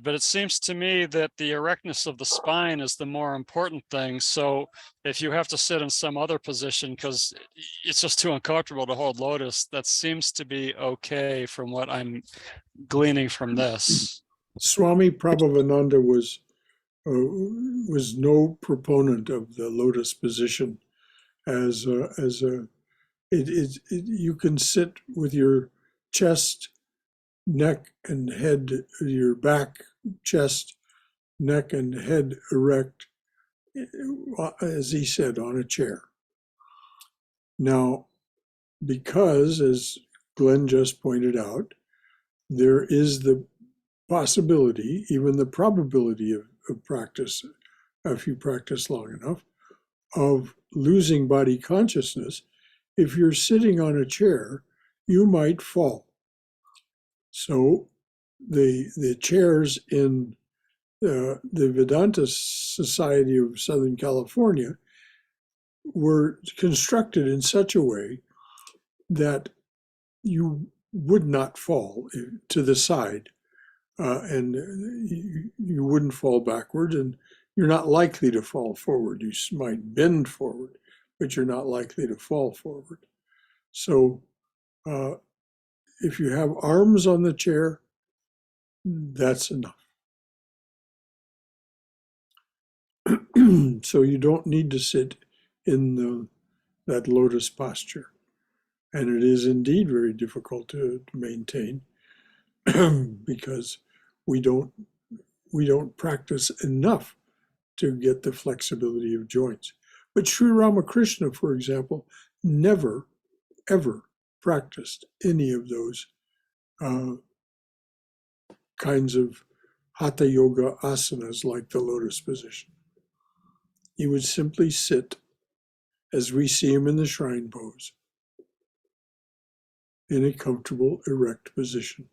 But it seems to me that the erectness of the spine is the more important thing. So if you have to sit in some other position because it's just too uncomfortable to hold lotus, that seems to be okay from what I'm gleaning from this. Swami Prabhavananda was no proponent of the lotus position you can sit with your chest, neck, and head, your back, chest, neck, and head erect, as he said, on a chair. Now, because, as Glenn just pointed out, there is the possibility, even the probability of practice, if you practice long enough, of losing body consciousness. If you're sitting on a chair, you might fall. So the chairs in the Vedanta Society of Southern California were constructed in such a way that you would not fall to the side, and you wouldn't fall backward, and you're not likely to fall forward. You might bend forward, but you're not likely to fall forward. So if you have arms on the chair, that's enough. So you don't need to sit in that lotus posture. And it is indeed very difficult to maintain because we don't practice enough to get the flexibility of joints. But Sri Ramakrishna, for example, never, ever practiced any of those kinds of hatha yoga asanas like the lotus position. He would simply sit, as we see him in the shrine pose, in a comfortable, erect position.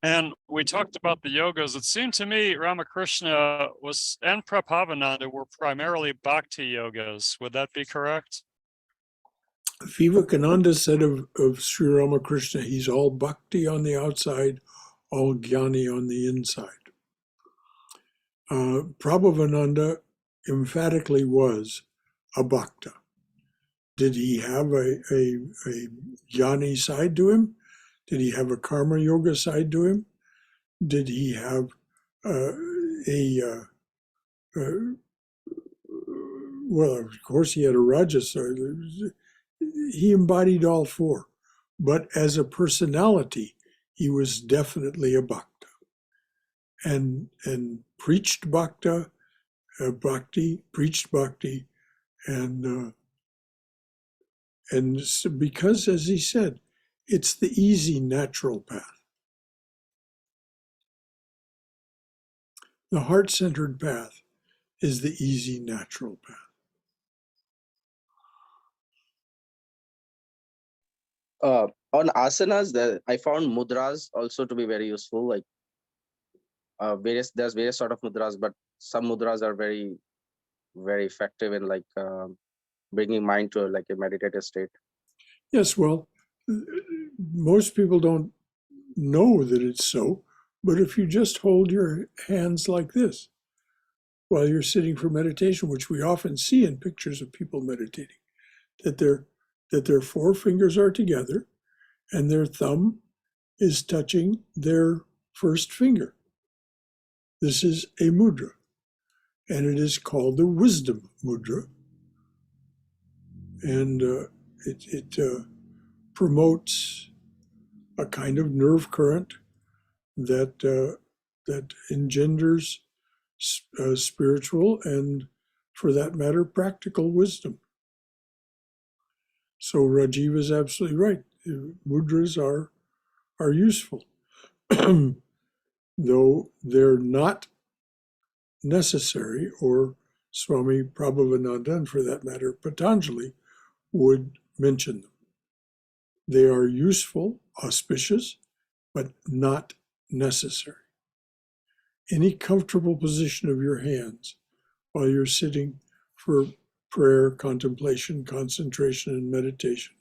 And we talked about the yogas. It seemed to me Ramakrishna and Prabhavananda were primarily bhakti yogas. Would that be correct? Vivekananda said of Sri Ramakrishna, he's all bhakti on the outside, all jnani on the inside. Prabhavananda emphatically was a bhakta. Did he have a jnani side to him? Did he have a karma yoga side to him? Did he have well, of course he had a rajas. He embodied all four. But as a personality, he was definitely a bhakta. And preached bhakti, preached bhakti, and so because, as he said, it's the easy, natural path. The heart-centered path is the easy, natural path. On asanas, I found mudras also to be very useful. Like there's various sort of mudras, but some mudras are very, very effective in like bringing mind to like a meditative state. Yes, well, most people don't know that it's so, but if you just hold your hands like this while you're sitting for meditation, which we often see in pictures of people meditating, that their four fingers are together and their thumb is touching their first finger. This is a mudra, and it is called the wisdom mudra. And it promotes a kind of nerve current that engenders spiritual and, for that matter, practical wisdom. So Rajiv is absolutely right. Mudras are useful, though they're not necessary, or Swami Prabhavananda, and for that matter, Patanjali, would mention them. They are useful, auspicious, but not necessary. Any comfortable position of your hands while you're sitting for prayer, contemplation, concentration, and meditation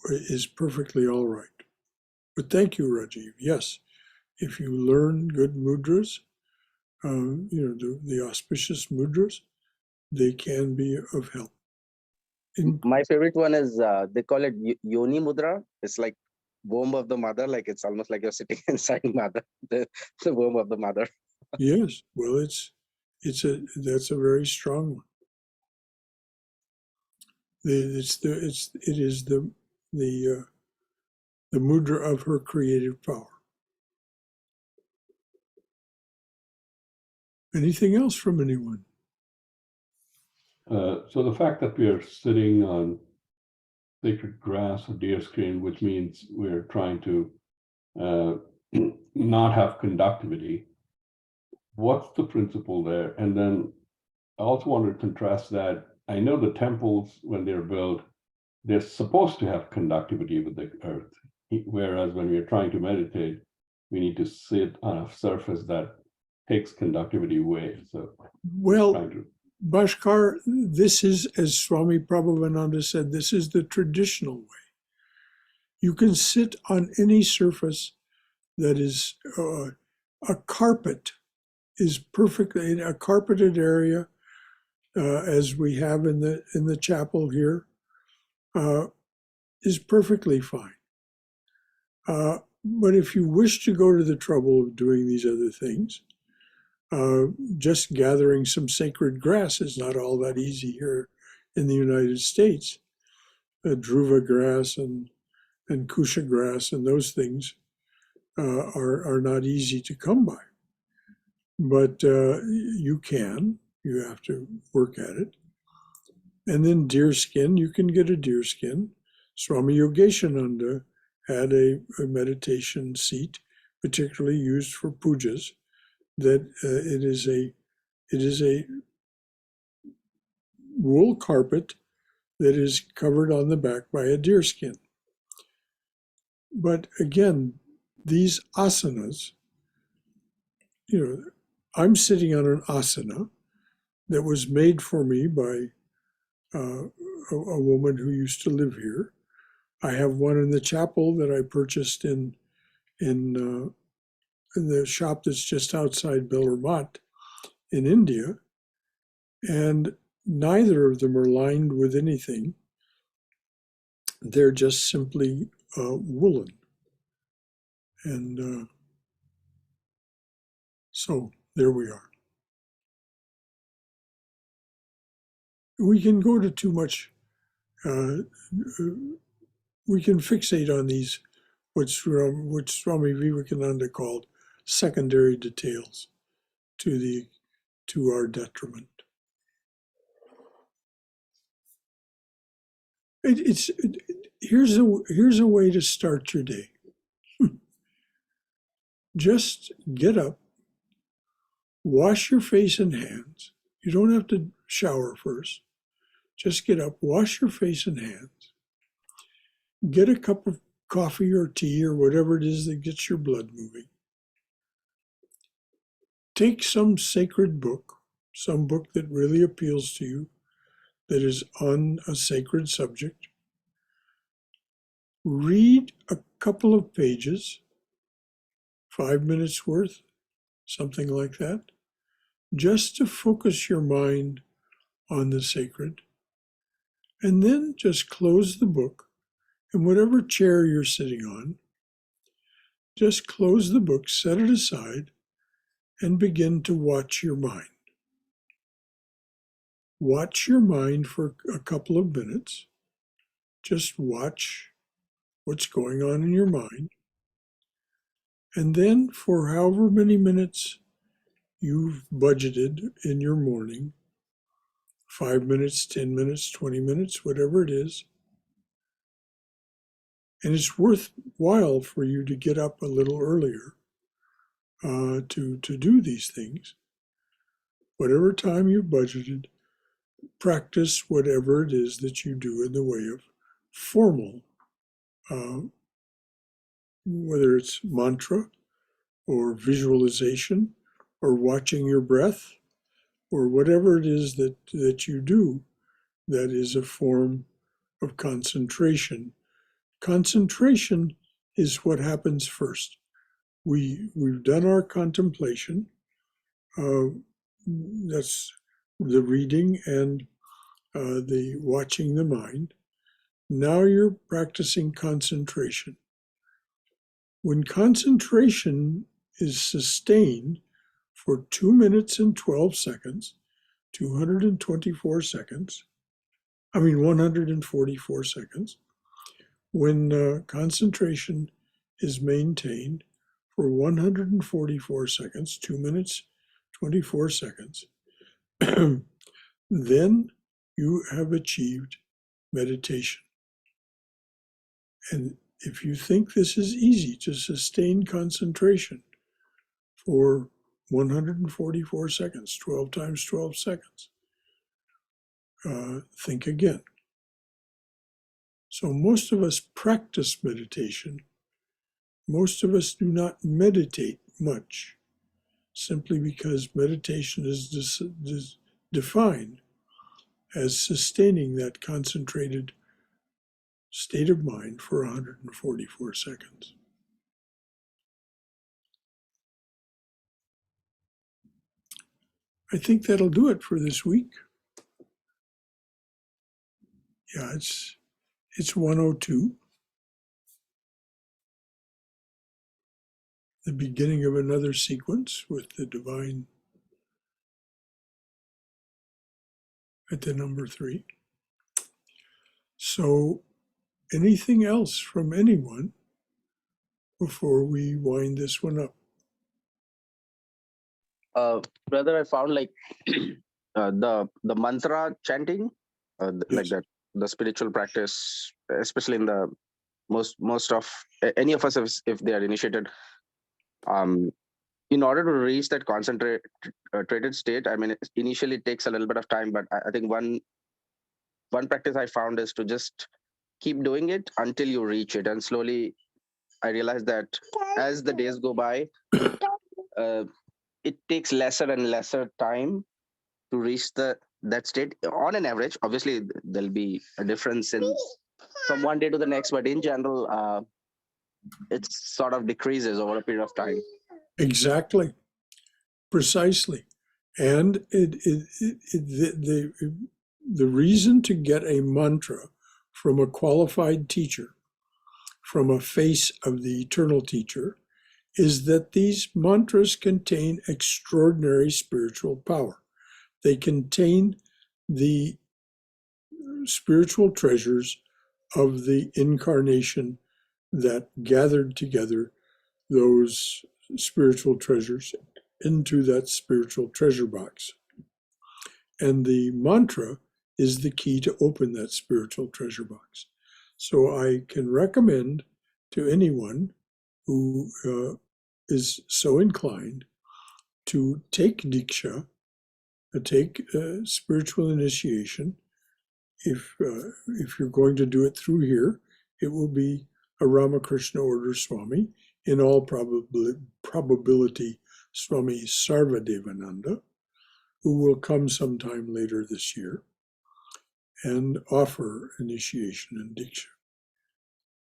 is perfectly all right. But thank you, Rajiv. Yes, if you learn good mudras, the auspicious mudras, they can be of help. My favorite one is they call it Yoni Mudra. It's like womb of the mother, like it's almost like you're sitting inside mother, the womb of the mother. Yes, well, that's a very strong one. It is the mudra of her creative power. Anything else from anyone? So the fact that we are sitting on sacred grass or deerskin, which means we're trying to not have conductivity. What's the principle there? And then I also want to contrast that. I know the temples, when they're built, they're supposed to have conductivity with the earth. Whereas when we're trying to meditate, we need to sit on a surface that takes conductivity away. So, well, Bhaskar, this is, as Swami Prabhavananda said, this is the traditional way. You can sit on any surface that is a carpet is perfectly, a carpeted area, as we have in the chapel here, is perfectly fine. But if you wish to go to the trouble of doing these other things, just gathering some sacred grass is not all that easy here in the United States. Dhruva grass and kusha grass and those things are not easy to come by. But you have to work at it. And then deerskin, you can get a deerskin. Swami Yogeshananda had a meditation seat, particularly used for pujas, that it is a wool carpet that is covered on the back by a deerskin. But again, these asanas, I'm sitting on an asana that was made for me by a woman who used to live here. I have one in the chapel that I purchased in the shop that's just outside Bellarmat in India, and neither of them are lined with anything. They're just simply woolen. And so there we are. We can go to too much, we can fixate on these, what Swami Vivekananda called secondary details to our detriment. Here's a way to start your day. Just get up, wash your face and hands. You don't have to shower first. Just get up, wash your face and hands. Get a cup of coffee or tea or whatever it is that gets your blood moving. Take some sacred book, some book that really appeals to you, that is on a sacred subject. Read a couple of pages, 5 minutes worth, something like that, just to focus your mind on the sacred. And then just close the book, and whatever chair you're sitting on, just close the book, set it aside, and begin to watch your mind. Watch your mind for a couple of minutes. Just watch what's going on in your mind. And then for however many minutes you've budgeted in your morning, 5 minutes, 10 minutes, 20 minutes, whatever it is, and it's worthwhile for you to get up a little earlier to do these things. Whatever time you've budgeted, practice whatever it is that you do in the way of formal, whether it's mantra or visualization or watching your breath or whatever it is that you do that is a form of concentration. Concentration is what happens first. We've done our contemplation. That's the reading and the watching the mind. Now you're practicing concentration. When concentration is sustained for 2 minutes and 12 seconds, 144 seconds, when concentration is maintained for 144 seconds, 2 minutes, 24 seconds, then you have achieved meditation. And if you think this is easy to sustain concentration for 144 seconds, 12 times 12 seconds, think again. So most of us practice meditation. Most of us do not meditate much, simply because meditation is defined as sustaining that concentrated state of mind for 144 seconds. I think that'll do it for this week. Yeah, it's 1:02. The beginning of another sequence with the divine at the number 3. So anything else from anyone before we wind this one up? Brother, I found like the mantra chanting, like that, the spiritual practice, especially in the most of any of us, if they are initiated, in order to reach that concentrated state, I mean, initially it takes a little bit of time, but I think one practice I found is to just keep doing it until you reach it. And slowly I realized that as the days go by, it takes lesser and lesser time to reach that state. On an average, obviously there'll be a difference from one day to the next, but in general, it sort of decreases over a period of time. Exactly, precisely. And the reason to get a mantra from a qualified teacher, from a face of the eternal teacher, is that these mantras contain extraordinary spiritual power. They contain the spiritual treasures of the incarnation that gathered together those spiritual treasures into that spiritual treasure box. And the mantra is the key to open that spiritual treasure box. So I can recommend to anyone who is so inclined to take Diksha, take spiritual initiation. If you're going to do it through here, it will be a Ramakrishna order Swami, in all probability Swami Sarvadevananda, who will come sometime later this year and offer initiation and Diksha.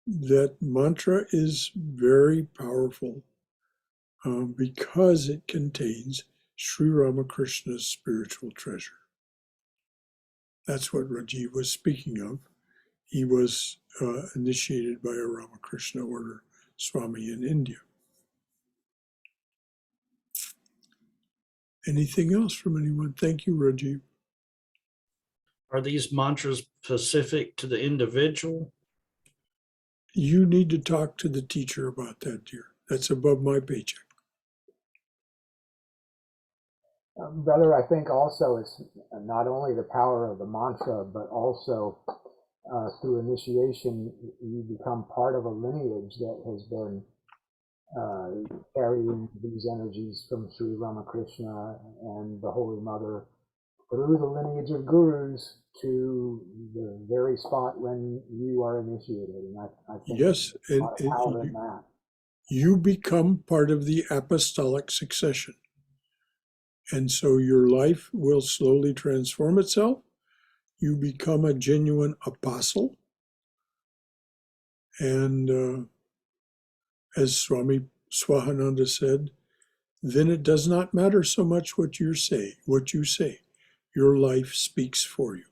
That mantra is very powerful because it contains Sri Ramakrishna's spiritual treasure. That's what Rajiv was speaking of. He was initiated by a Ramakrishna order Swami in India. Anything else from anyone? Thank you, Rajiv. Are these mantras specific to the individual? You need to talk to the teacher about that, dear. That's above my paycheck. Brother, I think also it's not only the power of the mantra, but also through initiation, you become part of a lineage that has been carrying these energies from Sri Ramakrishna and the Holy Mother through the lineage of gurus to the very spot when you are initiated. And I think Yes, there's a lot of power in and that. you become part of the apostolic succession. And so your life will slowly transform itself. You become a genuine apostle. And as Swami Swahananda said, then it does not matter so much what you say. Your life speaks for you.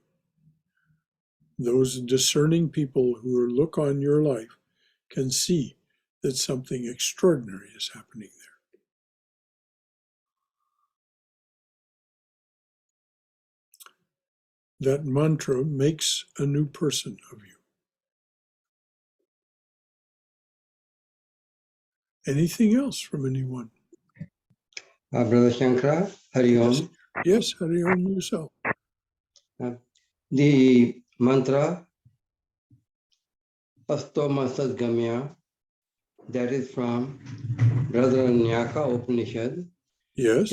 Those discerning people who look on your life can see that something extraordinary is happening there. That mantra makes a new person of you. Anything else from anyone? Brother Shankara, Hari Om. Yes, Hari Om yourself. The mantra Astoma Sadgamya, that is from Brahdaranyaka Upanishad, Yes.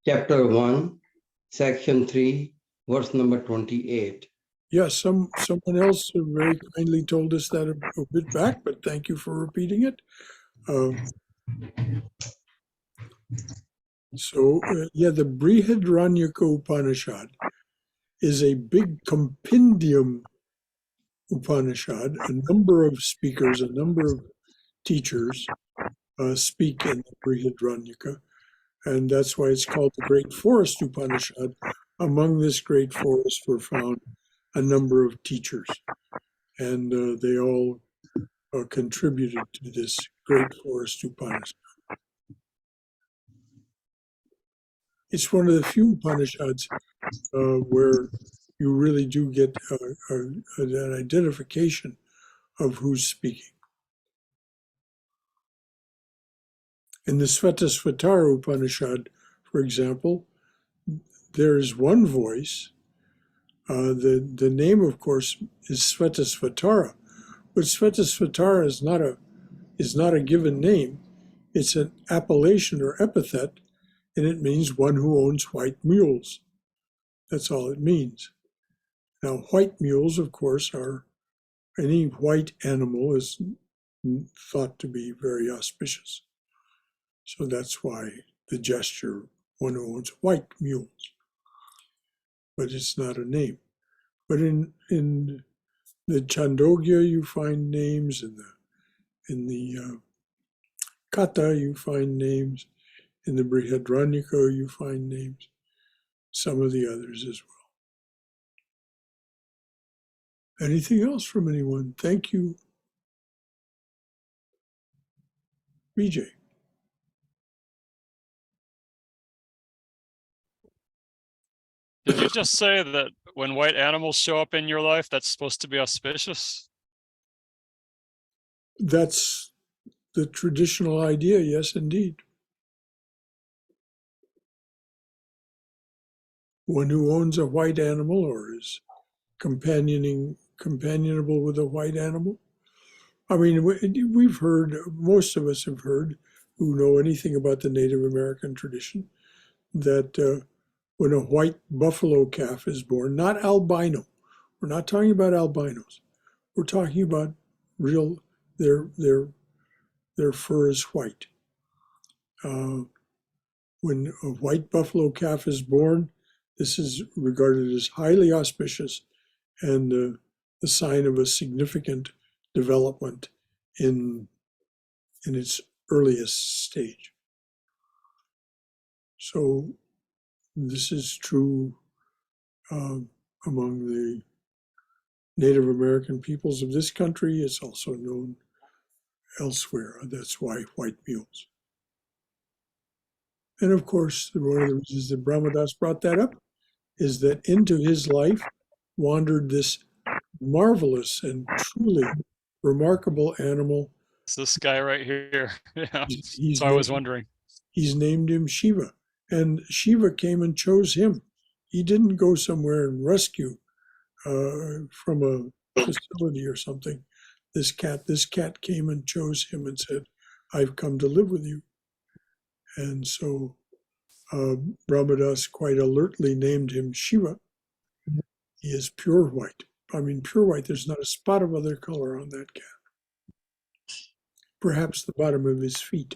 chapter 1, section 3, verse number 28. Yes, someone else very kindly told us that a bit back, but thank you for repeating it. The Brihadaranyaka Upanishad is a big compendium Upanishad. A number of speakers, a number of teachers speak in the Brihadaranyaka, and that's why it's called the Great Forest Upanishad. Among this great forest were found a number of teachers, and they all contributed to this Great Forest Upanishad. It's one of the few Upanishads where you really do get an identification of who's speaking. In the Svetasvatara Upanishad, for example, there is one voice. The name, of course, is Svetasvatara, but Svetasvatara is not a given name. It's an appellation or epithet, and it means one who owns white mules. That's all it means. Now, white mules, of course, are any white animal is thought to be very auspicious. So that's why the gesture, one who owns white mules. But it's not a name. But in the Chandogya, you find names. In the Kata, you find names. In the Brihadaranyaka, you find names. Some of the others as well. Anything else from anyone? Thank you. BJ. Did you just say that when white animals show up in your life, that's supposed to be auspicious? That's the traditional idea, yes, indeed. One who owns a white animal or is companionable with a white animal. I mean, we've heard, most of us have heard, who know anything about the Native American tradition, that when a white buffalo calf is born, not albino, we're not talking about albinos, we're talking about real, their fur is white. When a white buffalo calf is born, this is regarded as highly auspicious and the sign of a significant development in its earliest stage. So this is true among the Native American peoples of this country. It's also known elsewhere. That's why white mules. And of course, one of the reasons that Brahmadas brought that up is that into his life wandered this marvelous and truly remarkable animal. It's this guy right here. Yeah. He's So I was named- wondering. He's named him Shiva, and Shiva came and chose him. He didn't go somewhere and rescue from a facility or something. This cat came and chose him and said, "I've come to live with you." And so Brahmadas quite alertly named him Shiva. He is pure white. I mean, pure white. There's not a spot of other color on that cat. Perhaps the bottom of his feet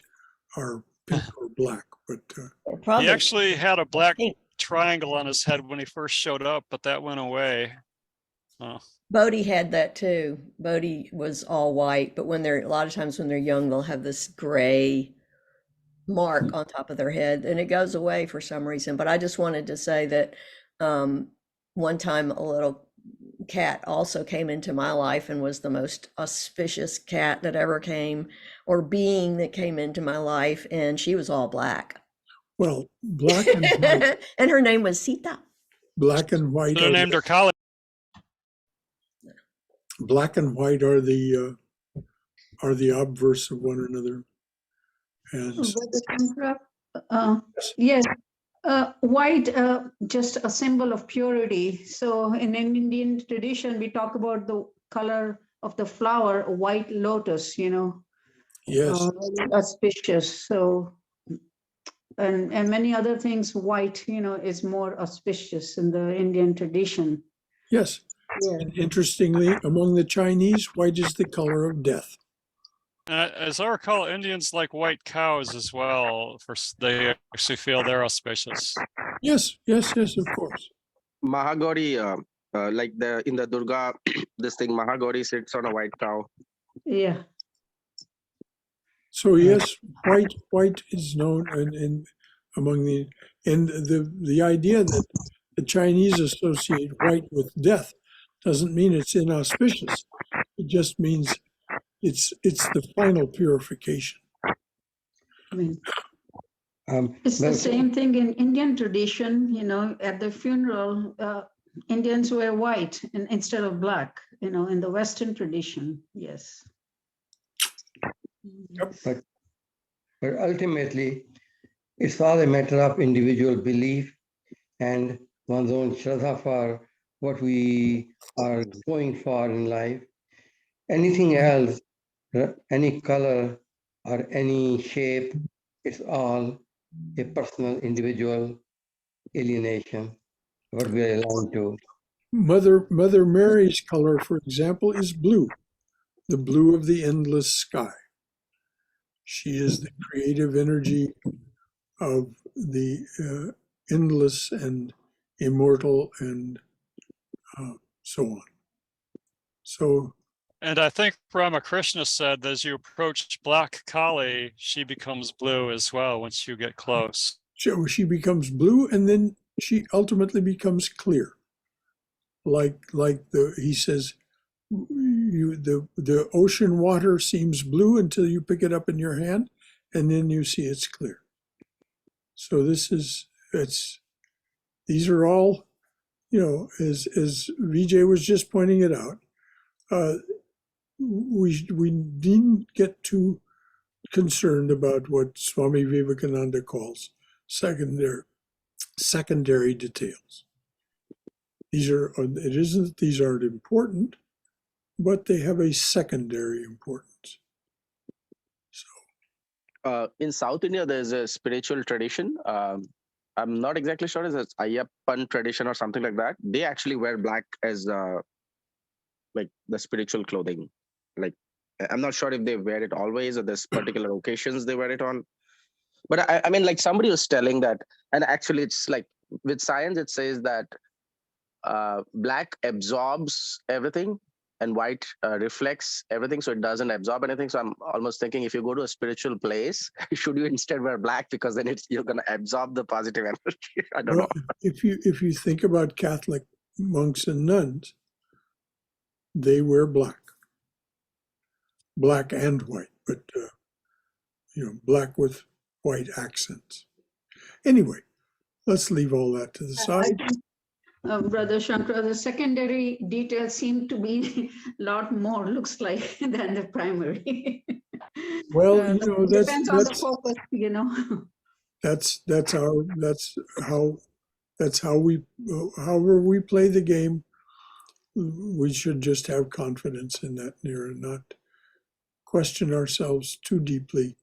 are pink or black, but Or probably He actually had a black pink. triangle on his head when he first showed up, but that went away. Oh. Bodhi had that too. Bodhi was all white, but when they're a lot of times when they're young, they'll have this gray mark on top of their head, and it goes away for some reason. But I just wanted to say that one time a little cat also came into my life and was the most auspicious cat that ever came, or being that came into my life, and she was all black. well, black and white, And her name was Sita. black and white They are named her Kali. black and white are the obverse of one another. And Brother Shankar, yes, white, just a symbol of purity. So in an Indian tradition, we talk about the color of the flower, a white lotus, yes, very auspicious. So, and many other things, white, is more auspicious in the Indian tradition. yes. Yeah. And interestingly, among the Chinese, white is the color of death. As I recall, Indians like white cows as well. They actually feel they're auspicious. Yes, yes, yes, of course. Mahagauri, like in the Durga, this thing, Mahagauri sits on a white cow. Yeah. So yes, white is known among the idea that the Chinese associate white with death doesn't mean it's inauspicious. It just means it's the final purification. I mean, well, it's the same thing in Indian tradition, at the funeral, Indians wear white instead of black, in the Western tradition, yes. But ultimately, it's all a matter of individual belief and one's own shraddha for what we are going for in life. Anything else, any color or any shape, it's all a personal, individual alienation, what we are aligned to. Mother Mary's color, for example, is blue, the blue of the endless sky. She is the creative energy of the endless and immortal and so on. So And I think Ramakrishna said that as you approach Black Kali, she becomes blue as well once you get close. she becomes blue, and then she ultimately becomes clear. He says, the ocean water seems blue until you pick it up in your hand, and then you see it's clear. So these are all, as Vijay was just pointing it out, we needn't get too concerned about what Swami Vivekananda calls secondary details. It isn't that these aren't important, but they have a secondary importance. So In South India, there's a spiritual tradition. I'm not exactly sure. It's Ayyappan tradition or something like that. They actually wear black as like the spiritual clothing. Like, I'm not sure if they wear it always or there's particular occasions they wear it on. But I mean, like somebody was telling that, and actually it's like with science, it says that black absorbs everything and white reflects everything, so it doesn't absorb anything. So I'm almost thinking, if you go to a spiritual place, should you instead wear black, because then you're going to absorb the positive energy? I don't know. If you think about Catholic monks and nuns, they wear black and white, but black with white accents. Anyway, let's leave all that to the side. Brother Shankar, the secondary details seem to be a lot more, looks like, than the primary. Well, But it depends on the focus, you know. that's how we, however we play the game. We should just have confidence in that, Neera, and not question ourselves too deeply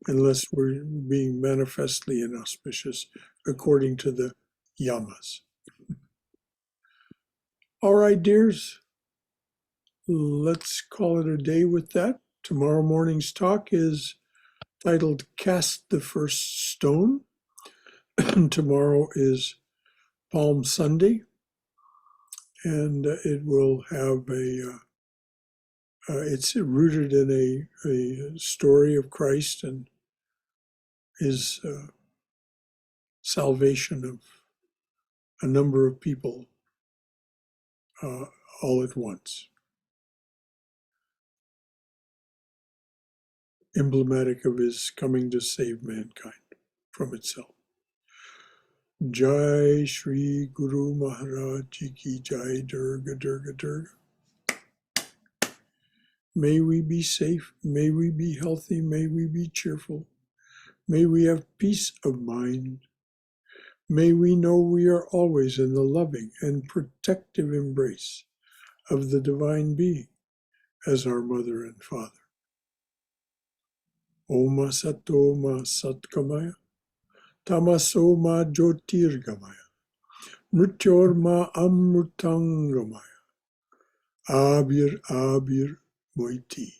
unless we're being manifestly inauspicious according to the yamas. All right, dears, let's call it a day with that. Tomorrow morning's talk is titled Cast the First Stone. Tomorrow is Palm Sunday, and it will have it's rooted in a story of Christ and his salvation of a number of people all at once. Emblematic of his coming to save mankind from itself. Jai Shri Guru Maharaj Ji Ki Jai, Durga Durga Durga. May we be safe, may we be healthy, may we be cheerful, may we have peace of mind. May we know we are always in the loving and protective embrace of the Divine Being as our Mother and Father. Oma Sato Ma Satkamaya, Tamaso Ma Jyotirgamaya, Mrityor Ma Amrutangamaya, Abir Abir Moiti.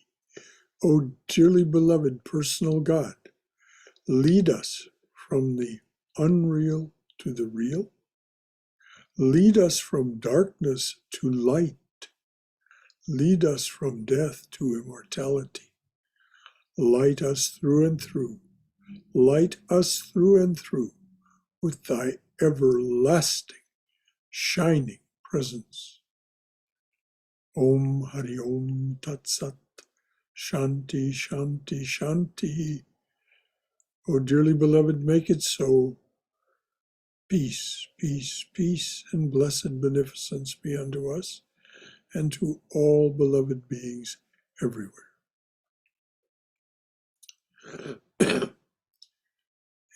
O dearly beloved personal God, lead us from the unreal to the real. Lead us from darkness to light. Lead us from death to immortality. Light us through and through. Light us through and through with thy everlasting, shining presence. Om Hari Om Tat Sat. Shanti, Shanti, Shanti. O dearly beloved, make it so. Peace, peace, peace, and blessed beneficence be unto us and to all beloved beings everywhere.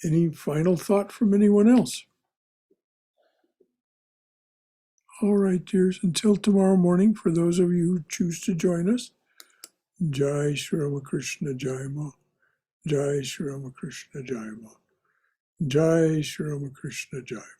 Any final thought from anyone else? All right, dears, until tomorrow morning, for those of you who choose to join us, Jai Shri Ramakrishna Jai Ma, Jai Shri Ramakrishna Jai Ma, Jai Shri Ramakrishna Jai Ma.